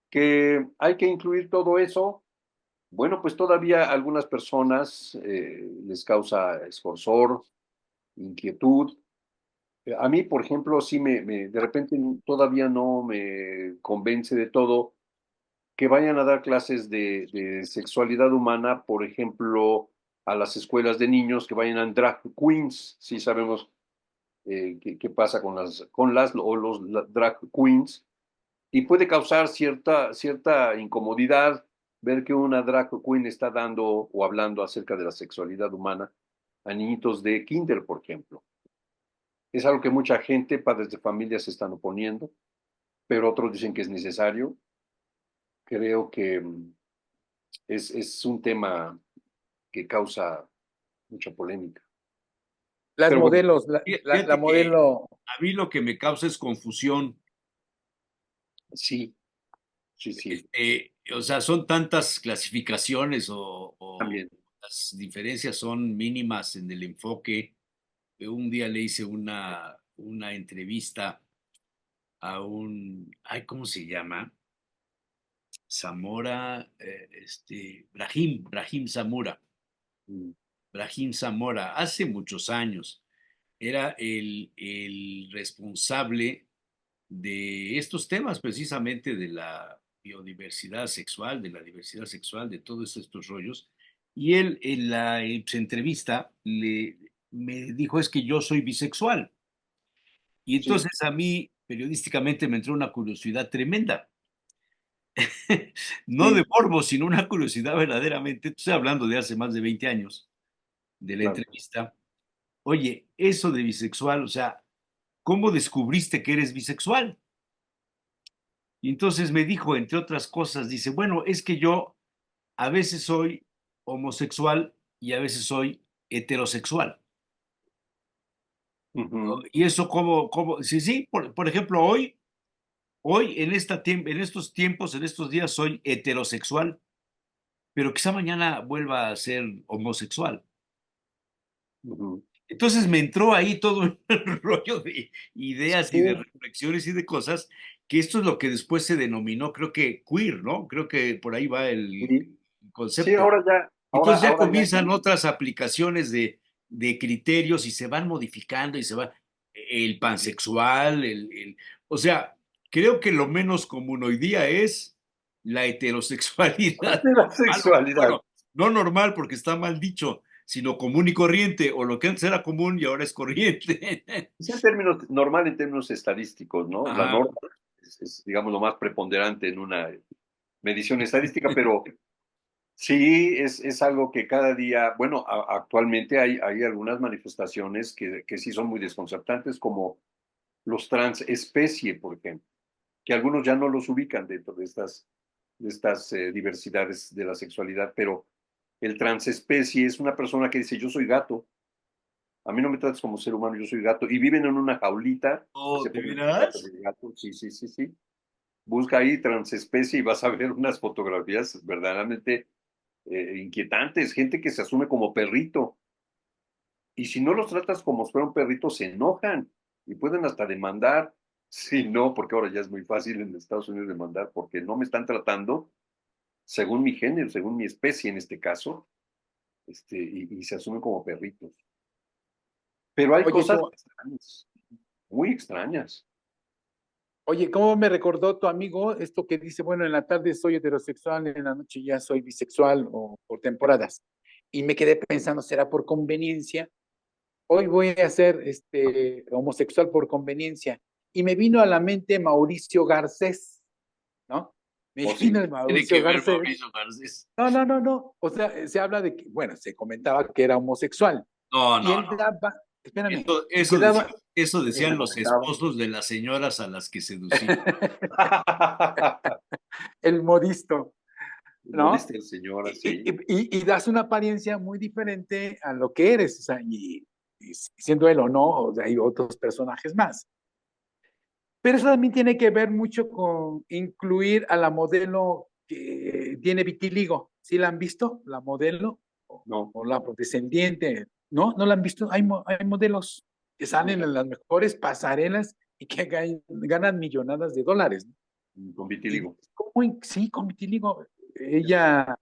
Que hay que incluir todo eso. Bueno, pues todavía a algunas personas les causa escorzor, inquietud. A mí, por ejemplo, sí de repente todavía no me convence de todo que vayan a dar clases de sexualidad humana, por ejemplo, a las escuelas de niños, que vayan a drag queens, sí sabemos qué pasa con las o los drag queens, y puede causar cierta incomodidad ver que una drag queen está dando o hablando acerca de la sexualidad humana a niñitos de kinder, por ejemplo. Es algo que mucha gente, padres de familia, se están oponiendo, pero otros dicen que es necesario. Creo que es un tema que causa mucha polémica.
Las
Pero bueno,
modelos, la
Fíjate que
modelo,
a mí lo que me causa es confusión.
sí, sí, sí,
O sea, son tantas clasificaciones o
también.
las diferencias son mínimas en el enfoque. Un día le hice una entrevista a ay, ¿cómo se llama? Zamora, Brahim Zamora.
Mm,
Brahim Zamora, hace muchos años, era el responsable de estos temas, precisamente de la biodiversidad sexual, de la diversidad sexual, de todos estos rollos. Y él en la entrevista me dijo, es que yo soy bisexual. Y
sí,
entonces a mí periodísticamente me entró una curiosidad tremenda. No de
sí,
morbo, sino una curiosidad verdaderamente. Estoy hablando de hace más de 20 años de la
claro.
entrevista. Oye, eso de bisexual, o sea, ¿cómo descubriste que eres bisexual? Y entonces me dijo, entre otras cosas, dice, bueno, es que yo a veces soy homosexual y a veces soy heterosexual.
Ujú,
Y eso sí, sí, por ejemplo, hoy en estos tiempos, en estos días soy heterosexual, pero quizá mañana vuelva a ser homosexual.
ujú.
Entonces me entró ahí todo un rollo de ideas y de
Sí,
reflexiones y de cosas, que esto es lo que después se denominó, creo que queer, ¿no? Creo que por ahí va el
sí, sí,
concepto. Entonces ya
ahora ya,
comienzan otras aplicaciones de criterios y se van modificando y se va el pansexual, o sea, creo que lo menos común hoy día es la heterosexualidad
de la
normal,
sexualidad.
bueno, no normal porque está mal dicho, sino común y corriente, o lo que antes era común y ahora es corriente.
Es en términos, normal en términos estadísticos, ¿no? La
Ajá.
norma digamos, lo más preponderante en una medición estadística, pero sí, es algo que cada día, bueno, actualmente hay algunas manifestaciones que sí son muy desconcertantes, como los transespecie, por ejemplo, que algunos ya no los ubican dentro de estas diversidades de la sexualidad, pero el transespecie es una persona que dice, yo soy gato, a mí no me tratas como ser humano, yo soy gato, y viven en una jaulita, y
Oh,
se
¿de
ponen etiquetas
veras?
de gato, sí, sí, sí, sí. Busca ahí transespecie y vas a ver unas fotografías verdaderamente inquietantes, gente que se asume como perrito. Y si no los tratas como si fuera un perrito, se enojan y pueden hasta demandar. Sí, no, porque ahora ya es muy fácil en Estados Unidos demandar porque no me están tratando según mi género, según mi especie en este caso, y se asumen como perritos. Pero hay
oye,
cosas extrañas, muy extrañas.
oye, ¿cómo me recordó tu amigo esto que dice, bueno, en la tarde soy heterosexual, en la noche ya soy bisexual o por temporadas? Y me quedé pensando, ¿será por conveniencia? Hoy voy a ser homosexual por conveniencia. Y me vino a la mente Mauricio Garcés, ¿no? Me
¿O
vino
sí?
el
Tiene
Mauricio
que ver
Garcés.
Mauricio Garcés.
No, no, no, no. O sea, se habla de que, bueno, se comentaba que era homosexual.
No,
Y
no,
él
no.
daba, espérame, y que
Eso decía
daba,
Eso decían los
Enamoraba.
esposos de las señoras a las que seducían.
El modisto, ¿no?
Moleste el señor
Y,
así.
y das una apariencia muy diferente a lo que eres, o sea, y siendo él o no, o sea, hay otros personajes más. Pero eso también tiene que ver mucho con incluir a la modelo que tiene vitiligo. ¿Sí la han visto? La modelo
No,
o la afrodescendiente. ¿No? ¿No la han visto? Hay modelos que salen en las mejores pasarelas y que ganan millonadas de dólares, ¿no?
con
Y
vitiligo.
sí, con vitiligo. Ella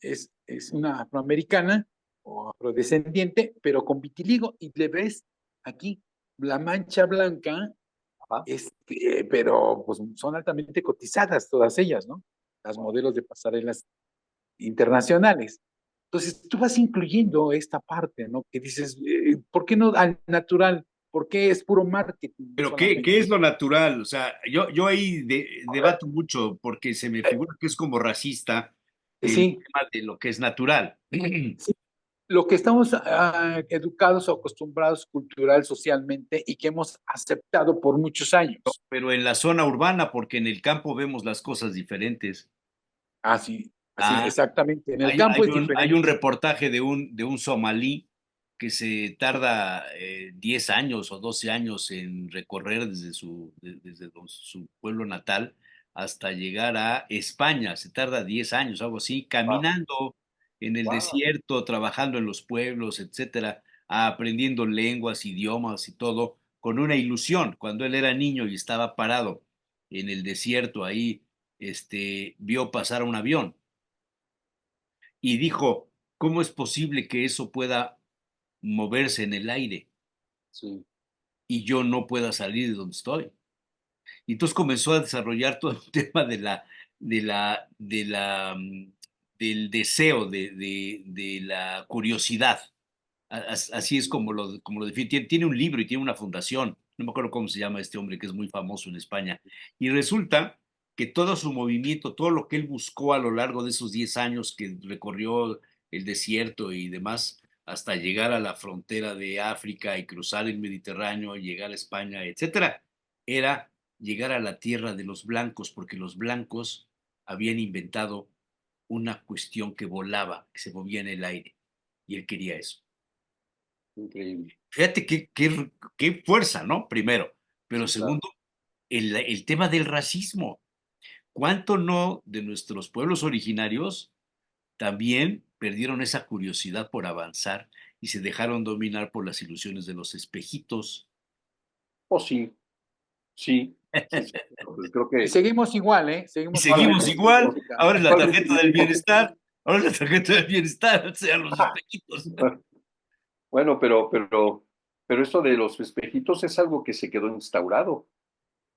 es una afroamericana o afrodescendiente, pero con vitiligo, y le ves aquí la mancha blanca,
Ajá.
pero pues son altamente cotizadas todas ellas, ¿no? Las modelos de pasarelas internacionales. Entonces, tú vas incluyendo esta parte, ¿no? Que dices, ¿por qué no al natural? ¿Por qué es puro marketing
Pero ¿qué
solamente?
es lo natural? O sea, yo ahí debato mucho porque se me figura que es como racista el
Sí,
tema de lo que es natural.
sí, lo que estamos educados o acostumbrados cultural, socialmente y que hemos aceptado por muchos años.
Pero en la zona urbana, porque en el campo vemos las cosas diferentes.
Así,
Ah,
exactamente. En el
hay,
campo
hay
es
un, hay
diferente.
un reportaje de un somalí que se tarda 10 años o 12 años en recorrer desde su pueblo natal hasta llegar a España. Se tarda 10 años, algo así,
Wow,
caminando en el
wow.
desierto, trabajando en los pueblos, etcétera, aprendiendo lenguas, idiomas y todo, con una ilusión. Cuando él era niño y estaba parado en el desierto ahí, vio pasar un avión y dijo, ¿cómo es posible que eso pueda moverse en el aire
Sí,
y yo no pueda salir de donde estoy? Y entonces comenzó a desarrollar todo el tema del deseo, de la curiosidad. Así es como lo define. Tiene un libro y tiene una fundación. No me acuerdo cómo se llama este hombre que es muy famoso en España. Y resulta que todo su movimiento, todo lo que él buscó a lo largo de esos 10 años que recorrió el desierto y demás, hasta llegar a la frontera de África y cruzar el Mediterráneo, llegar a España, etcétera, era llegar a la tierra de los blancos, porque los blancos habían inventado una cuestión que volaba, que se movía en el aire, y él quería eso.
increíble.
Fíjate qué fuerza, ¿no? Primero. Pero
Sí, claro.
segundo, el tema del racismo. ¿Cuánto no de nuestros pueblos originarios también perdieron esa curiosidad por avanzar y se dejaron dominar por las ilusiones de los espejitos?
Oh, sí, sí, sí, sí. Pues creo
Y
que
seguimos igual, ¿eh?
Y
Seguimos igual
seguimos
con esta
igual.
lógica.
Ahora es la
actualmente
tarjeta del
vivimos.
bienestar. Ahora es la tarjeta del bienestar, o sea, los espejitos.
Bueno, pero esto de los espejitos es algo que se quedó instaurado.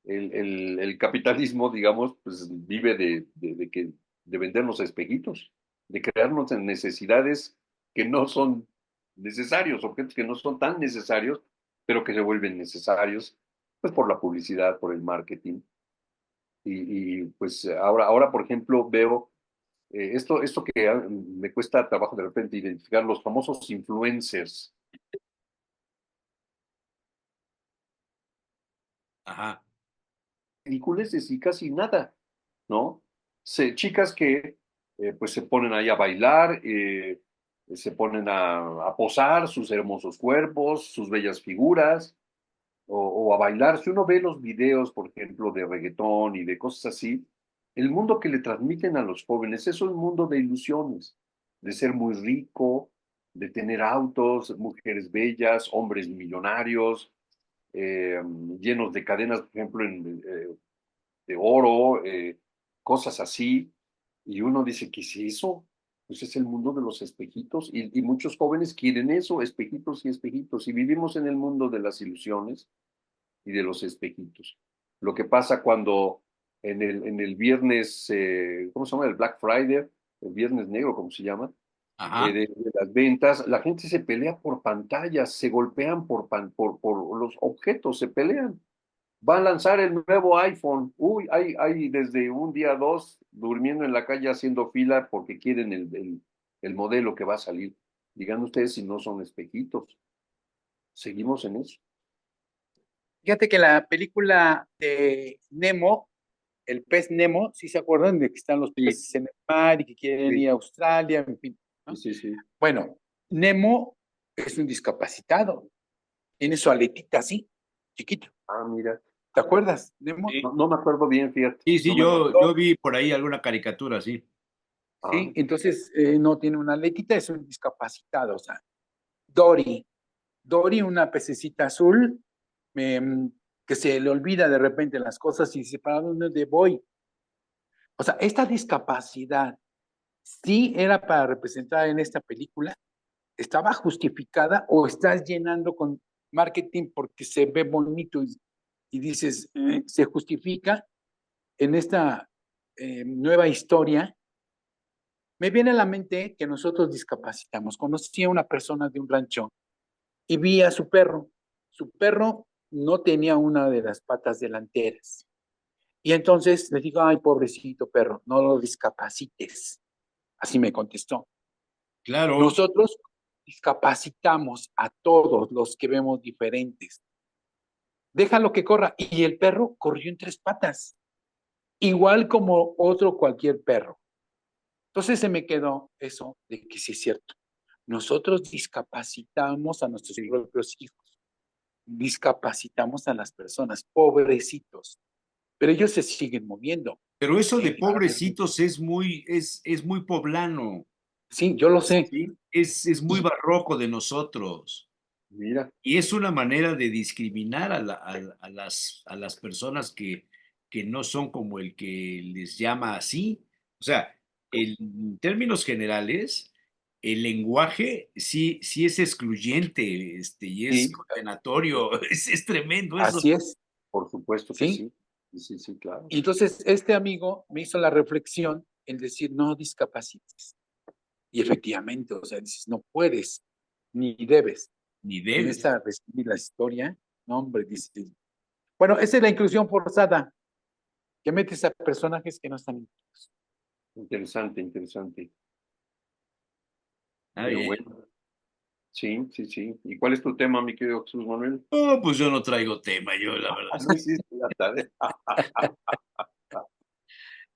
El capitalismo, digamos, pues vive de vendernos espejitos, de crearnos en necesidades que no son necesarios, objetos que no son tan necesarios, pero que se vuelven necesarios, pues por la publicidad, por el marketing. Pues ahora, por ejemplo, veo esto que me cuesta trabajo de repente identificar, los famosos influencers,
Ajá.
ridiculeces y casi nada, ¿no? Chicas que pues se ponen ahí a bailar, se ponen a posar sus hermosos cuerpos, sus bellas figuras, o a bailar. Si uno ve los videos, por ejemplo, de reggaetón y de cosas así, el mundo que le transmiten a los jóvenes es un mundo de ilusiones, de ser muy rico, de tener autos, mujeres bellas, hombres millonarios, eh, llenos de cadenas, por ejemplo, de oro, cosas así. Y uno dice, ¿qué es eso? Pues es el mundo de los espejitos y muchos jóvenes quieren eso, espejitos y espejitos. Y vivimos en el mundo de las ilusiones y de los espejitos. Lo que pasa cuando en el viernes, ¿cómo se llama? El Black Friday, el viernes negro, ¿cómo se llama?
Ajá.
De las ventas, la gente se pelea por pantallas, se golpean por los objetos, se pelean. Va a lanzar el nuevo iPhone. Uy, hay desde un día a dos durmiendo en la calle haciendo fila porque quieren el modelo que va a salir. Digan ustedes si no son espejitos. Seguimos en eso.
Fíjate que la película de Nemo, el pez Nemo, ¿sí se acuerdan de que están los
Sí,
peces en el mar y que quieren
sí,
ir a Australia, en fin,
sí,
¿no?
sí, sí.
Bueno, Nemo es un discapacitado, tiene su aletita así, chiquito.
Ah, mira.
¿Te acuerdas, Nemo?
Sí,
No me acuerdo bien, fíjate.
sí, sí,
No me acuerdo.
yo vi por ahí alguna caricatura, sí.
Ah,
Sí, entonces no tiene una aletita, es un discapacitado. O sea, Dory, Dory, una pececita azul, em, que se le olvida de repente las cosas y dice, ¿para dónde voy? O sea, esta discapacidad sí era para representar en esta película, estaba justificada o estás llenando con marketing porque se ve bonito y dices, se justifica en esta nueva historia. Me viene a la mente que nosotros discapacitamos. Conocí a una persona de un rancho y vi a su perro. Su perro no tenía una de las patas delanteras. Y entonces le digo, ay, pobrecito perro, no lo discapacites. Así me contestó.
Claro,
Nosotros discapacitamos a todos los que vemos diferentes. Déjalo que corra. Y el perro corrió en tres patas, igual como otro cualquier perro. Entonces se me quedó eso de que sí es cierto. Nosotros discapacitamos a nuestros
sí.
propios hijos, discapacitamos a las personas, pobrecitos, pero ellos se siguen moviendo.
pero eso de
Eh,
pobrecitos es muy poblano,
sí, yo lo sé.
¿sí? Es muy
Y
barroco de nosotros.
Mira,
Y es una manera de discriminar a las personas que no son como el que les llama así. O sea, en términos generales, el lenguaje sí es excluyente, y es
sí,
condenatorio, es tremendo eso.
así es,
por supuesto que
¿sí?
sí. Sí, sí, sí, claro.
Y entonces este amigo me hizo la reflexión en decir, no discapacites. Y efectivamente, o sea, dices, no puedes, ni debes.
Ni
Y en
debes.
esta la historia, no, hombre, dice, bueno, esa es la inclusión forzada, que metes a personajes que no están incluidos.
Interesante, interesante.
Ah,
Pero
bien.
bueno, sí, sí, sí. ¿Y cuál es tu tema, mi querido Jesús Manuel?
Oh, pues yo no traigo tema, yo la verdad.
No hiciste la tarea.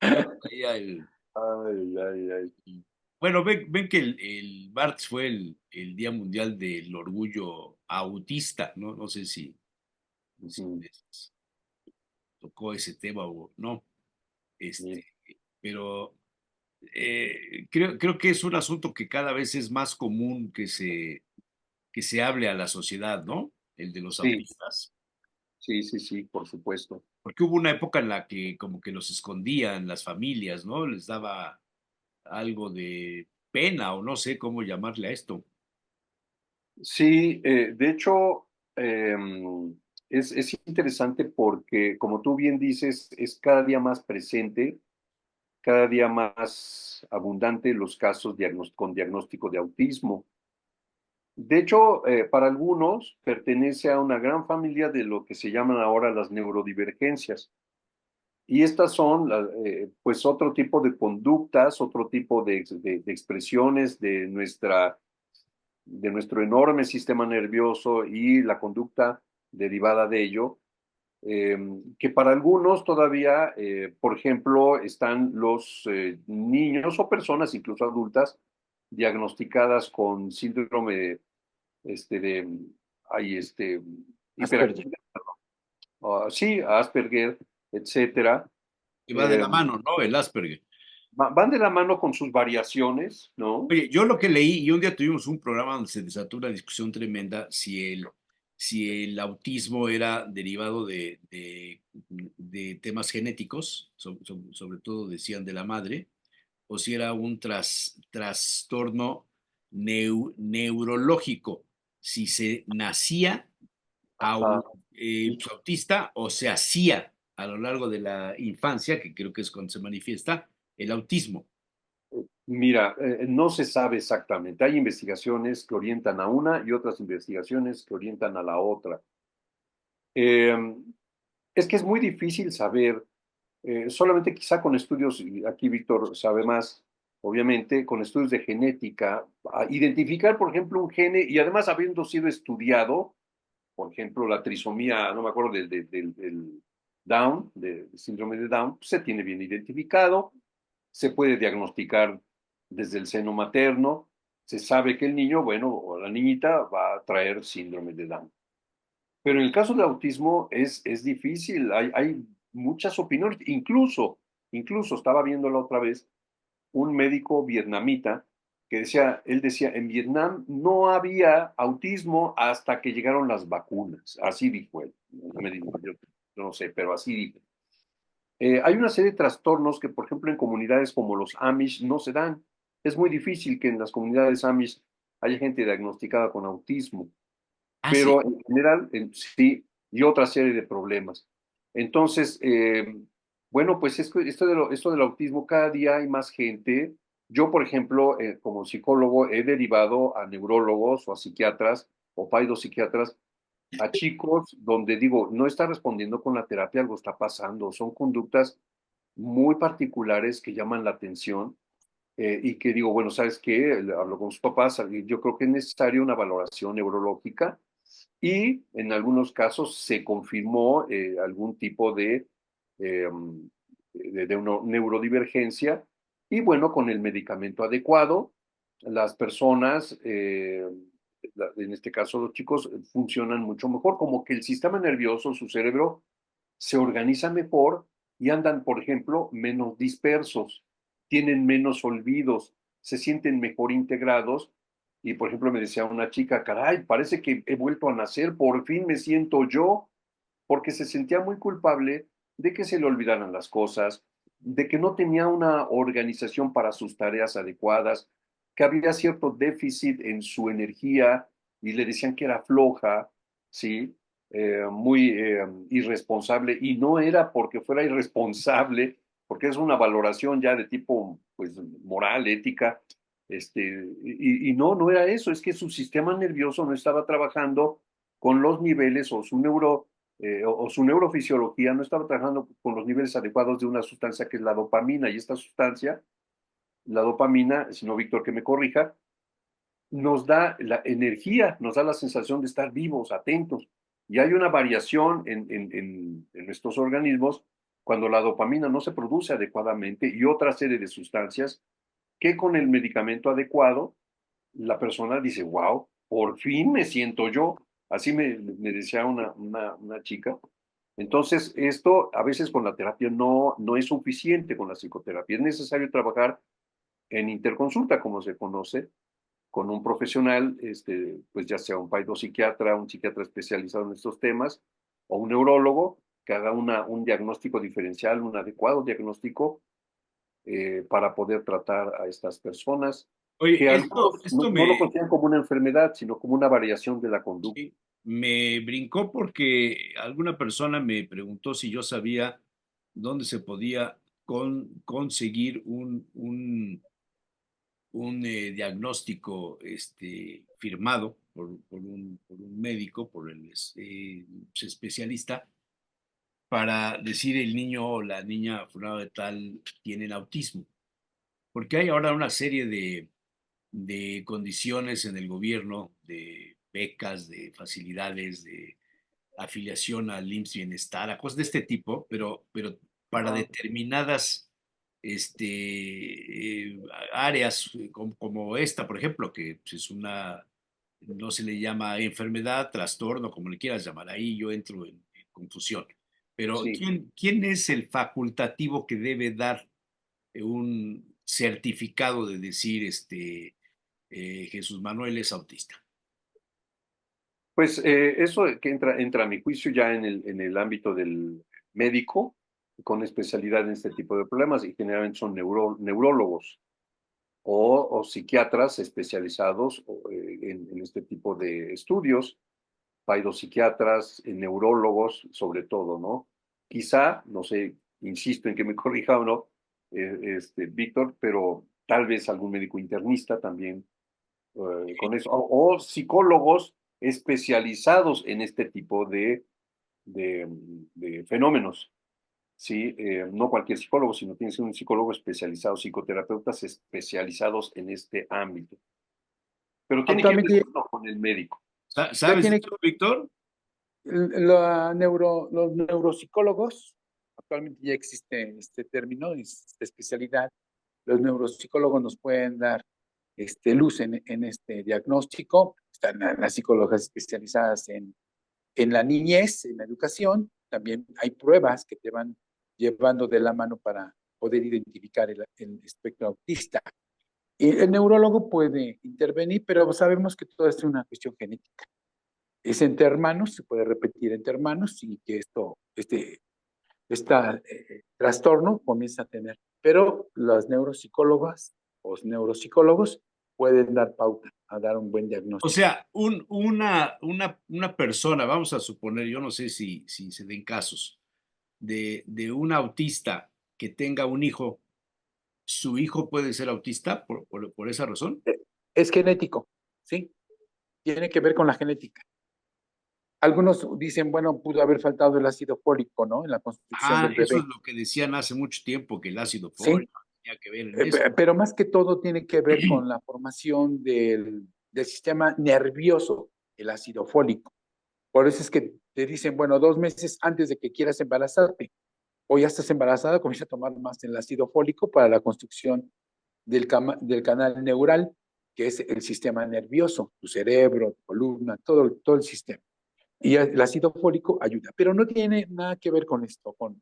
Yo traía el,
Ay, ay, ay.
Bueno, ven que el martes fue el Día Mundial del Orgullo Autista, ¿no? No sé si
Ujú.
les tocó ese tema o no,
Bien.
pero creo que es un asunto que cada vez es más común que se hable a la sociedad, ¿no? El de los
Sí,
autistas.
sí, sí, sí, por supuesto.
Porque hubo una época en la que como que los escondían las familias, ¿no? Les daba algo de pena o no sé cómo llamarle a esto.
Sí, de hecho, es interesante porque, como tú bien dices, es cada día más presente, cada día más abundante los casos con diagnóstico de autismo. De hecho, para algunos pertenece a una gran familia de lo que se llaman ahora las neurodivergencias. Y estas son, pues, otro tipo de conductas, otro tipo de expresiones de nuestro enorme sistema nervioso y la conducta derivada de ello, eh, que para algunos todavía, por ejemplo, están los niños o personas, incluso adultas, diagnosticadas con síndrome de, hay
Asperger.
hiperactividad, sí, Asperger, etcétera.
Que va de
Eh,
la mano, ¿no? El Asperger.
van de la mano con sus variaciones, ¿no?
Oye, yo lo que leí, y un día tuvimos un programa donde se desató una discusión tremenda si el autismo era derivado de temas genéticos, sobre todo decían de la madre, o si era un trastorno neurológico, si se nacía
Ajá.
pues, autista o se hacía a lo largo de la infancia, que creo que es cuando se manifiesta, el autismo.
Mira, no se sabe exactamente. Hay investigaciones que orientan a una y otras investigaciones que orientan a la otra. Eh, es que es muy difícil saber, solamente quizá con estudios, y aquí Víctor sabe más, obviamente, con estudios de genética, identificar, por ejemplo, un gene y además habiendo sido estudiado por ejemplo, la trisomía, no me acuerdo, del Down, del síndrome de Down, se tiene bien identificado, se puede diagnosticar desde el seno materno, se sabe que el niño, bueno, o la niñita va a traer síndrome de Down. Pero en el caso del autismo es difícil, hay muchas opiniones, incluso estaba viendo la otra vez un médico vietnamita que decía, él decía, en Vietnam no había autismo hasta que llegaron las vacunas, así dijo él, yo no sé, pero así dijo. Hay una serie de trastornos que, por ejemplo, en comunidades como los Amish no se dan. Es muy difícil que en las comunidades Amish haya gente diagnosticada con autismo,
Ah, sí.
pero en general sí, y otra serie de problemas. Entonces, bueno, pues esto del autismo, cada día hay más gente. Yo, por ejemplo, como psicólogo, he derivado a neurólogos o a psiquiatras o paidopsiquiatras a chicos donde digo, no está respondiendo con la terapia, algo está pasando, son conductas muy particulares que llaman la atención y que digo, bueno, ¿sabes qué? Hablo con sus papás, yo creo que es necesaria una valoración neurológica y en algunos casos se confirmó algún tipo eh, de una neurodivergencia y bueno, con el medicamento adecuado, las personas, en este caso los chicos, funcionan mucho mejor, como que el sistema nervioso, su cerebro, se organiza mejor y andan, por ejemplo, menos dispersos, tienen menos olvidos, se sienten mejor integrados. Y, por ejemplo, me decía una chica, caray, parece que he vuelto a nacer, por fin me siento yo, porque se sentía muy culpable de que se le olvidaran las cosas, de que no tenía una organización para sus tareas adecuadas, que había cierto déficit en su energía y le decían que era floja, ¿sí? Muy irresponsable, y no era porque fuera irresponsable, porque es una valoración ya de tipo pues, moral, ética, y no era eso, es que su sistema nervioso no estaba trabajando con los niveles o su neurofisiología no estaba trabajando con los niveles adecuados de una sustancia que es la dopamina, y esta sustancia, la dopamina, si no Víctor que me corrija, nos da la energía, nos da la sensación de estar vivos, atentos, y hay una variación en nuestros organismos cuando la dopamina no se produce adecuadamente y otra serie de sustancias que con el medicamento adecuado la persona dice, wow, por fin me siento yo. Así me decía una chica. Entonces, esto a veces con la terapia no es suficiente con la psicoterapia. Es necesario trabajar en interconsulta, como se conoce, con un profesional, pues ya sea un psiquiatra, un psiquiatra especializado en estos temas, o un neurólogo que haga un diagnóstico diferencial, un adecuado diagnóstico para poder tratar a estas personas
Oye,
que algunos
esto
no lo consideran como una enfermedad, sino como una variación de la conducta.
sí, me brincó porque alguna persona me preguntó si yo sabía dónde se podía conseguir un diagnóstico firmado por un médico, por el especialista, para decir el niño o la niña fulano de tal tienen autismo. Porque hay ahora una serie de condiciones en el gobierno, de becas, de facilidades, de afiliación al IMSS Bienestar, a cosas de este tipo, pero para determinadas áreas como esta, por ejemplo, que pues, es una, no se le llama enfermedad, trastorno, como le quieras llamar, ahí yo entro en confusión. Pero
Sí,
¿quién es el facultativo que debe dar un certificado de decir, Jesús Manuel es autista?
pues eso que entra a mi juicio ya en el ámbito del médico, con especialidad en este tipo de problemas, y generalmente son neurólogos o psiquiatras especializados en este tipo de estudios, psiquiatras, neurólogos, sobre todo, ¿no? Quizá, no sé, insisto en que me corrija o no, Víctor, pero tal vez algún médico internista también con eso, o psicólogos especializados en este tipo de, de fenómenos. Sí, no cualquier psicólogo, sino tiene que ser un psicólogo especializado, psicoterapeutas especializados en este ámbito. Pero tiene que ir de
Actualmente
la mano con el médico.
ya
¿Sabes
tiene,
eso, Víctor?
Los neuropsicólogos, actualmente ya existe este término, esta especialidad, los neuropsicólogos nos pueden dar luz en este diagnóstico. Están las psicólogas especializadas en la niñez, en la educación. También hay pruebas que te van llevando de la mano para poder identificar el espectro autista. Y el neurólogo puede intervenir, pero sabemos que todo es una cuestión genética. Es entre hermanos, se puede repetir entre hermanos y que este trastorno comienza a tener. Pero las neuropsicólogas o neuropsicólogos pueden dar pauta a dar un buen
O
diagnóstico.
sea, una persona, vamos a suponer, yo no sé si se den casos, de un autista que tenga un hijo, ¿su hijo puede ser autista por esa razón?
Es genético, ¿sí? Tiene que ver con la genética. Algunos dicen, bueno, pudo haber faltado el ácido fólico, ¿no? En la construcción
Ah,
del
eso es
bebé,
lo que decían hace mucho tiempo, que el ácido
¿sí?
fólico tenía que ver en eso.
Pero más que todo tiene que ver con la formación del sistema nervioso, el ácido fólico. Por eso es que te dicen, bueno, 2 meses antes de que quieras embarazarte, o ya estás embarazada, comienza a tomar más el ácido fólico para la construcción del canal neural, que es el sistema nervioso, tu cerebro, tu columna, todo el sistema. Y el ácido fólico ayuda, pero no tiene nada que ver con esto, con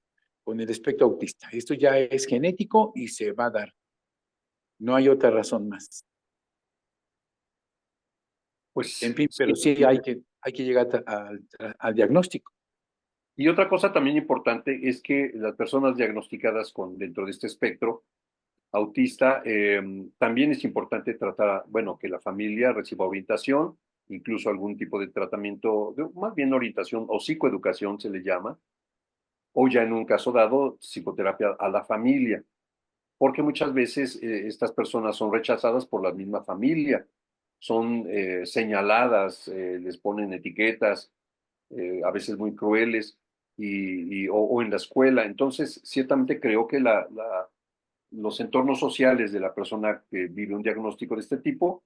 el espectro autista. Esto ya es genético y se va a dar. No hay otra razón más. En
Pues
fin, pero
sí.
sí hay que llegar al diagnóstico.
Y otra cosa también importante es que las personas diagnosticadas dentro de este espectro autista, también es importante tratar, bueno, que la familia reciba orientación, incluso algún tipo de tratamiento, más bien orientación o psicoeducación se le llama, o ya en un caso dado, psicoterapia a la familia, porque muchas veces estas personas son rechazadas por la misma familia, son señaladas, les ponen etiquetas, a veces muy crueles, o en la escuela. Entonces, ciertamente creo que los entornos sociales de la persona que vive un diagnóstico de este tipo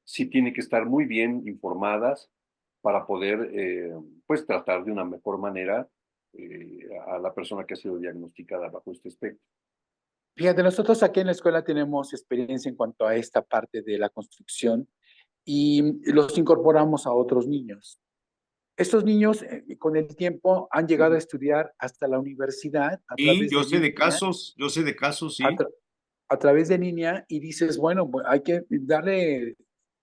sí tienen que estar muy bien informadas para poder pues tratar de una mejor manera a la persona que ha sido diagnosticada bajo este espectro.
Fíjate, nosotros aquí en la escuela tenemos experiencia en cuanto a esta parte de la construcción y los incorporamos a otros niños. Estos niños con el tiempo han llegado a estudiar hasta la universidad a
Y
través de línea,
yo sé de casos,
a,
sí.
tra a través de línea y dices, bueno, pues hay que darle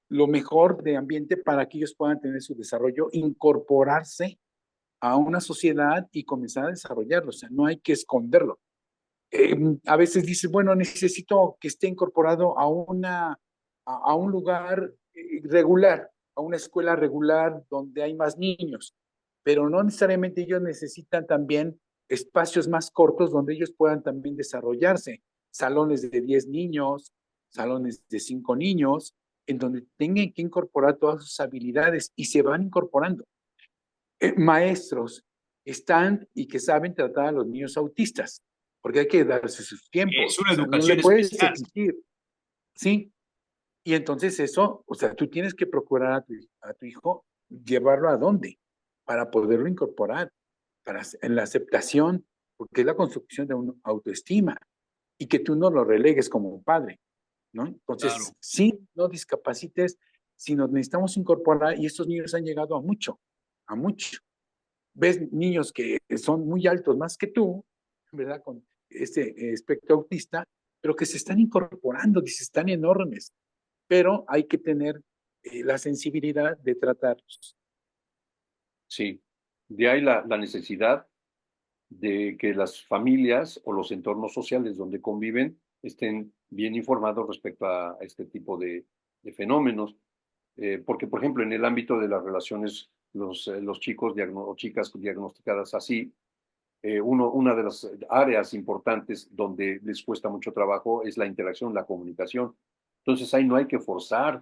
lo mejor de ambiente para que ellos puedan tener su desarrollo, incorporarse a una sociedad y comenzar a desarrollarlo. O sea, no hay que esconderlo. A veces dices, bueno, necesito que esté incorporado a un lugar regular, a una escuela regular donde hay más niños, pero no necesariamente ellos necesitan también espacios más cortos donde ellos puedan también desarrollarse, salones de 10 niños, salones de 5 niños, en donde tengan que incorporar todas sus habilidades y se van incorporando. Maestros están y que saben tratar a los niños autistas, porque hay que darse sus
Es
tiempos,
una
o sea, no le
educación
puedes
especial.
exigir, ¿sí? Y entonces eso, o sea, tú tienes que procurar a tu hijo llevarlo a dónde para poderlo incorporar, en la aceptación, porque es la construcción de una autoestima y que tú no lo relegues como un padre, ¿no? Entonces,
Claro.
sí, no discapacites, sino necesitamos incorporar y estos niños han llegado a mucho. Ves niños que son muy altos, más que tú, ¿verdad? Con este espectro autista, pero que se están incorporando, dice, están enormes, pero hay que tener la sensibilidad de tratarlos.
Sí, de ahí la necesidad de que las familias o los entornos sociales donde conviven estén bien informados respecto a este tipo de fenómenos. Porque, por ejemplo, en el ámbito de las relaciones, los chicos o chicas diagnosticadas así, una de las áreas importantes donde les cuesta mucho trabajo es la interacción, la comunicación. Entonces ahí no hay que forzar.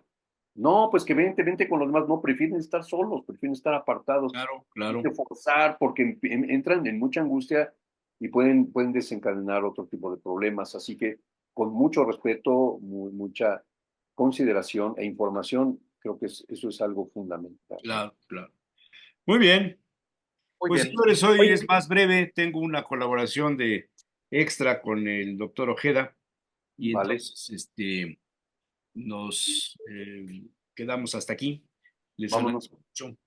No, pues que vente con los demás. No, prefieren estar solos, prefieren estar apartados.
Claro,
Hay
claro.
que forzar porque entran en mucha angustia y pueden desencadenar otro tipo de problemas. Así que con mucho respeto, mucha consideración e información, creo que eso es algo fundamental.
Claro, claro. Muy bien.
Muy
Pues
bien.
señores, hoy
Oye,
es más breve, tengo una colaboración de extra con el doctor Ojeda y
Vale.
entonces nos quedamos hasta aquí. Les
Vámonos.
agradezco mucho.
nada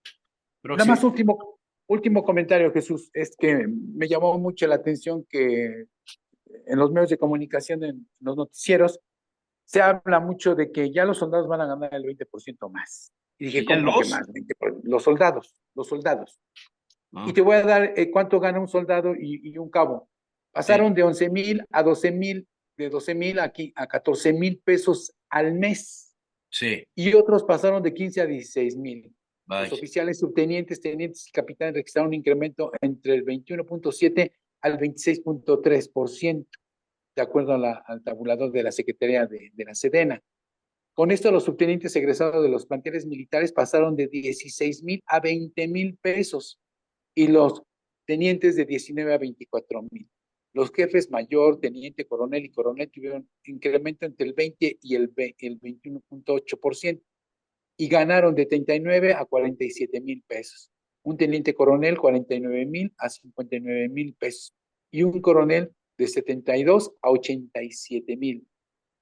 Próximo.
más último comentario, Jesús, es que me llamó mucho la atención que en los medios de comunicación, en los noticieros, se habla mucho de que ya los soldados van a ganar el 20% más. Y dije,
¿Que ya
¿cómo que
los?
más? 20%? Los soldados.
Ah,
Y te voy a dar cuánto gana un soldado y un cabo.
sí,
Pasaron de 11,000 a 12,000, de 12,000 aquí a 14,000 pesos al mes.
sí,
Y otros pasaron de 15 a 16,000. Los
vaya.
oficiales, subtenientes, tenientes y capitanes registraron un incremento entre el 21,7 al 26,3%, de acuerdo al tabulador de la Secretaría de la Sedena. Con esto, los subtenientes egresados de los planteles militares pasaron de 16,000 a 20,000 pesos y los tenientes de 19 a 24,000. Los jefes mayor, teniente, coronel y coronel tuvieron incremento entre el 20 y el 21,8% y ganaron de 39 a 47,000 pesos. Un teniente coronel 49,000 a 59,000 pesos y un coronel de 72 a 87,000.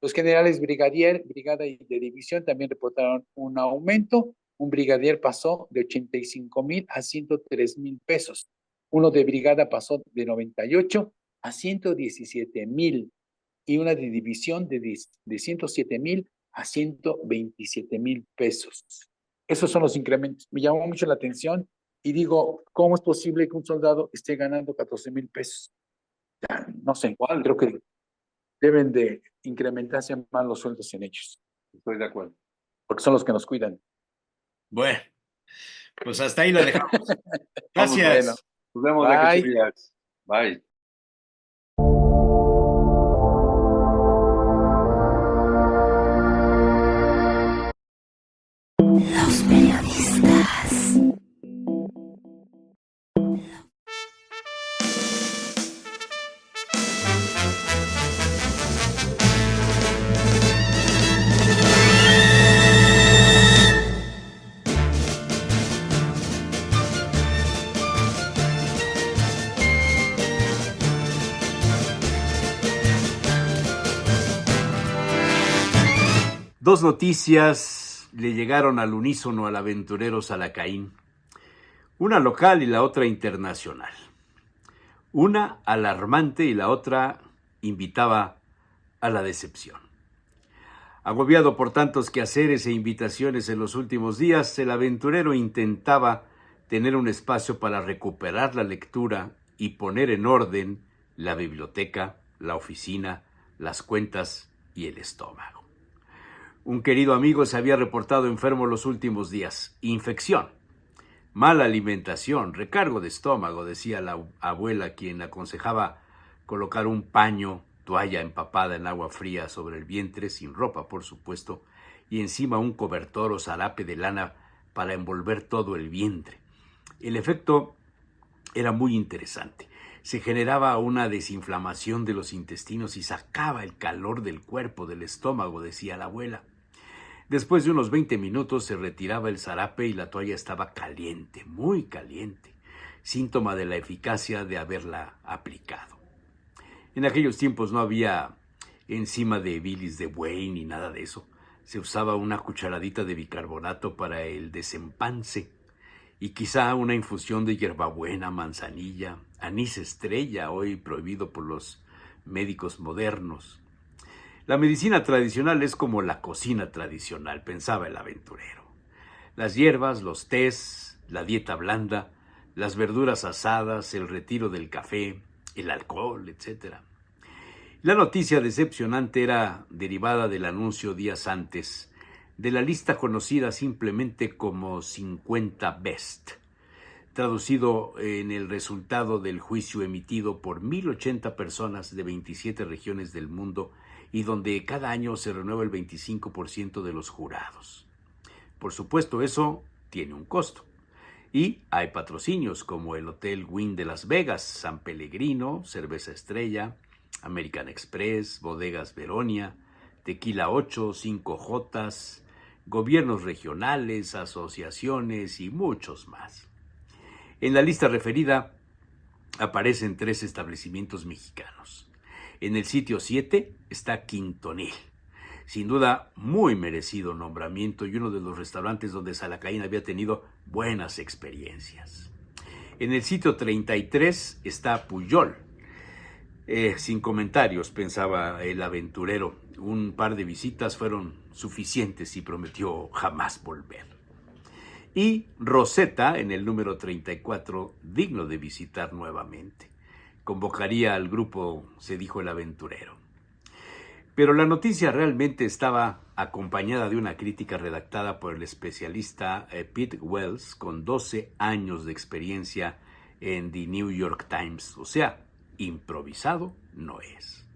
Los generales brigadier, brigada y de división también reportaron un aumento. Un brigadier pasó de 85,000 a 103,000 pesos. Uno de brigada pasó de 98 a 117,000 y una de división de 107,000 a 127,000 pesos. Esos son los incrementos. Me llamó mucho la atención y digo, ¿cómo es posible que un soldado esté ganando 14,000 pesos? Ya, no sé,
¿Cuál?
creo que deben de incrementarse más los sueldos en ellos,
Estoy de acuerdo.
porque son los que nos cuidan.
Bueno, pues hasta ahí la dejamos.
Vamos,
Bueno,
Gracias.
nos vemos de
bye.
15 días. Bye.
Los periodistas.
Dos noticias le llegaron al unísono al aventurero Salacaín, una local y la otra internacional. Una alarmante y la otra invitaba a la decepción. Agobiado por tantos quehaceres e invitaciones en los últimos días, el aventurero intentaba tener un espacio para recuperar la lectura y poner en orden la biblioteca, la oficina, las cuentas y el estómago. Un querido amigo se había reportado enfermo los últimos días. Infección, mala alimentación, recargo de estómago, decía la abuela, quien aconsejaba colocar un paño, toalla empapada en agua fría sobre el vientre, sin ropa por supuesto, y encima un cobertor o zarape de lana para envolver todo el vientre. El efecto era muy interesante. Se generaba una desinflamación de los intestinos y sacaba el calor del cuerpo, del estómago, decía la abuela. Después de unos 20 minutos se retiraba el zarape y la toalla estaba caliente, muy caliente, síntoma de la eficacia de haberla aplicado. En aquellos tiempos no había enzima de bilis de buey ni nada de eso. Se usaba una cucharadita de bicarbonato para el desempance y quizá una infusión de hierbabuena, manzanilla, anís estrella, hoy prohibido por los médicos modernos. La medicina tradicional es como la cocina tradicional, pensaba el aventurero. Las hierbas, los tés, la dieta blanda, las verduras asadas, el retiro del café, el alcohol, etc. La noticia decepcionante era derivada del anuncio días antes de la lista conocida simplemente como 50 Best, traducido en el resultado del juicio emitido por 1,080 personas de 27 regiones del mundo y donde cada año se renueva el 25% de los jurados. Por supuesto, eso tiene un costo. Y hay patrocinios como el Hotel Wynn de Las Vegas, San Pellegrino, Cerveza Estrella, American Express, Bodegas Veronia, Tequila 8, 5J, gobiernos regionales, asociaciones y muchos más.
En la lista referida aparecen 3 establecimientos mexicanos. En el sitio 7 está Quintonil, sin duda muy merecido nombramiento y uno de los restaurantes donde Salacaín había tenido buenas experiencias. En el sitio 33 está Pujol. Sin comentarios, pensaba el aventurero. Un par de visitas fueron suficientes y prometió jamás volver. Y Rosetta, en el número 34, digno de visitar nuevamente. Convocaría al grupo, se dijo el aventurero. Pero la noticia realmente estaba acompañada de una crítica redactada por el especialista Pete Wells, con 12 años de experiencia en The New York Times. O sea, improvisado no es.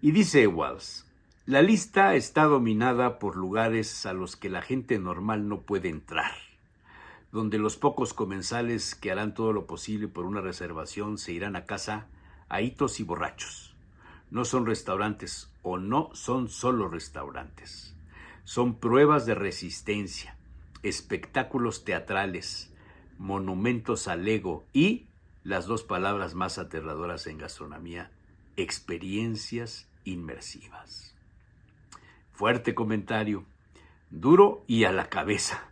Y dice Wells, la lista está dominada por lugares a los que la gente normal no puede entrar, donde los pocos comensales que harán todo lo posible por una reservación se irán a casa ahitos y borrachos. No son restaurantes, o no son solo restaurantes. Son pruebas de resistencia, espectáculos teatrales, monumentos al ego y, las 2 palabras más aterradoras en gastronomía, experiencias inmersivas. Fuerte comentario, duro y a la cabeza.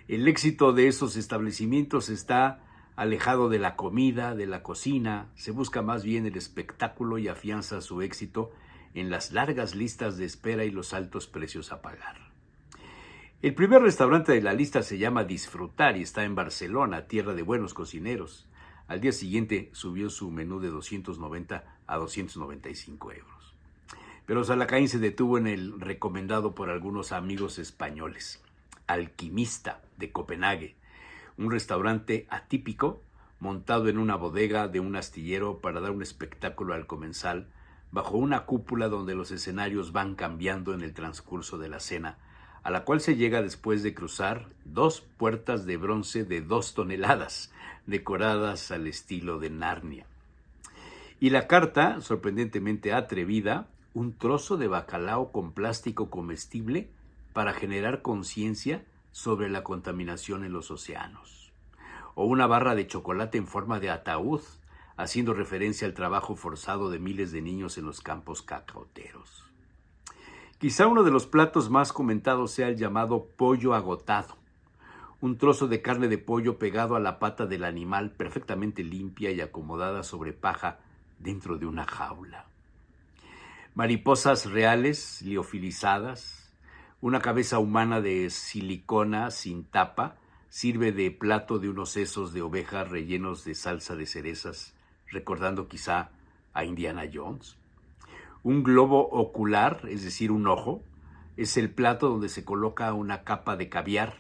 El éxito de esos establecimientos está alejado de la comida, de la cocina, se busca más bien el espectáculo y afianza su éxito en las largas listas de espera y los altos precios a pagar. El primer restaurante de la lista se llama Disfrutar y está en Barcelona, tierra de buenos cocineros. Al día siguiente subió su menú de 290 a 295 euros. Pero Salacaín se detuvo en el recomendado por algunos amigos españoles, Alquimista, de Copenhague, un restaurante atípico montado en una bodega de un astillero para dar un espectáculo al comensal, bajo una cúpula donde los escenarios van cambiando en el transcurso de la cena, a la cual se llega después de cruzar 2 puertas de bronce de 2 toneladas, decoradas al estilo de Narnia. Y la carta, sorprendentemente atrevida, un trozo de bacalao con plástico comestible para generar conciencia sobre la contaminación en los océanos. O una barra de chocolate en forma de ataúd, haciendo referencia al trabajo forzado de miles de niños en los campos cacaoteros. Quizá uno de los platos más comentados sea el llamado pollo agotado, un trozo de carne de pollo pegado a la pata del animal, perfectamente limpia y acomodada sobre paja dentro de una jaula. Mariposas reales, liofilizadas, una cabeza humana de silicona sin tapa, sirve de plato de unos sesos de oveja rellenos de salsa de cerezas, recordando quizá a Indiana Jones. Un globo ocular, es decir, un ojo, es el plato donde se coloca una capa de caviar.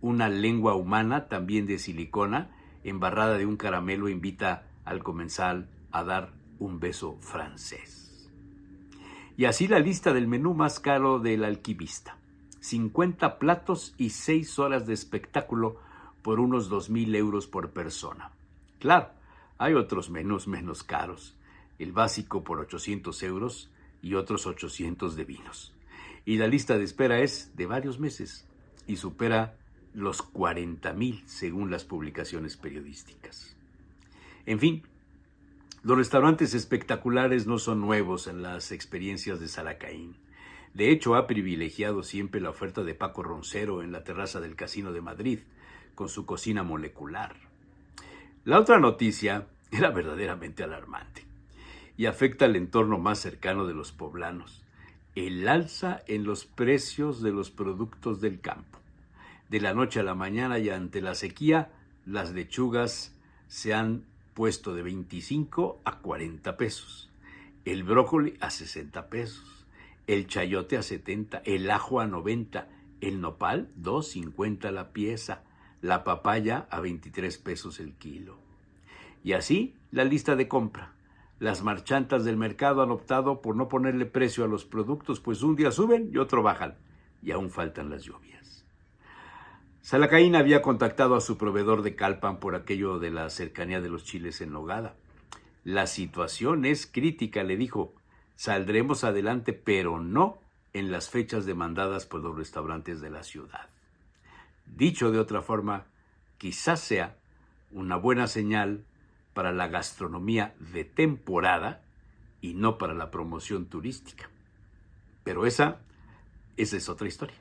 Una lengua humana, también de silicona, embarrada de un caramelo, invita al comensal a dar un beso francés. Y así la lista del menú más caro del Alquimista. 50 platos y 6 horas de espectáculo por unos 2,000 euros por persona. Claro, hay otros menús menos caros. El básico por 800 euros y otros 800 de vinos. Y la lista de espera es de varios meses y supera los 40,000 según las publicaciones periodísticas. En fin, los restaurantes espectaculares no son nuevos en las experiencias de Salacaín. De hecho, ha privilegiado siempre la oferta de Paco Roncero en la terraza del Casino de Madrid, con su cocina molecular. La otra noticia era verdaderamente alarmante y afecta al entorno más cercano de los poblanos: el alza en los precios de los productos del campo. De la noche a la mañana y ante la sequía, las lechugas se han puesto de 25 a 40 pesos, el brócoli a 60 pesos, el chayote a 70, el ajo a 90, el nopal 2.50 la pieza, la papaya a 23 pesos el kilo. Y así la lista de compra. Las marchantas del mercado han optado por no ponerle precio a los productos, pues un día suben y otro bajan, y aún faltan las lluvias. Salacaín había contactado a su proveedor de Calpan por aquello de la cercanía de los chiles en nogada. La situación es crítica, le dijo. Saldremos adelante, pero no en las fechas demandadas por los restaurantes de la ciudad. Dicho de otra forma, quizás sea una buena señal para la gastronomía de temporada y no para la promoción turística. Pero esa es otra historia.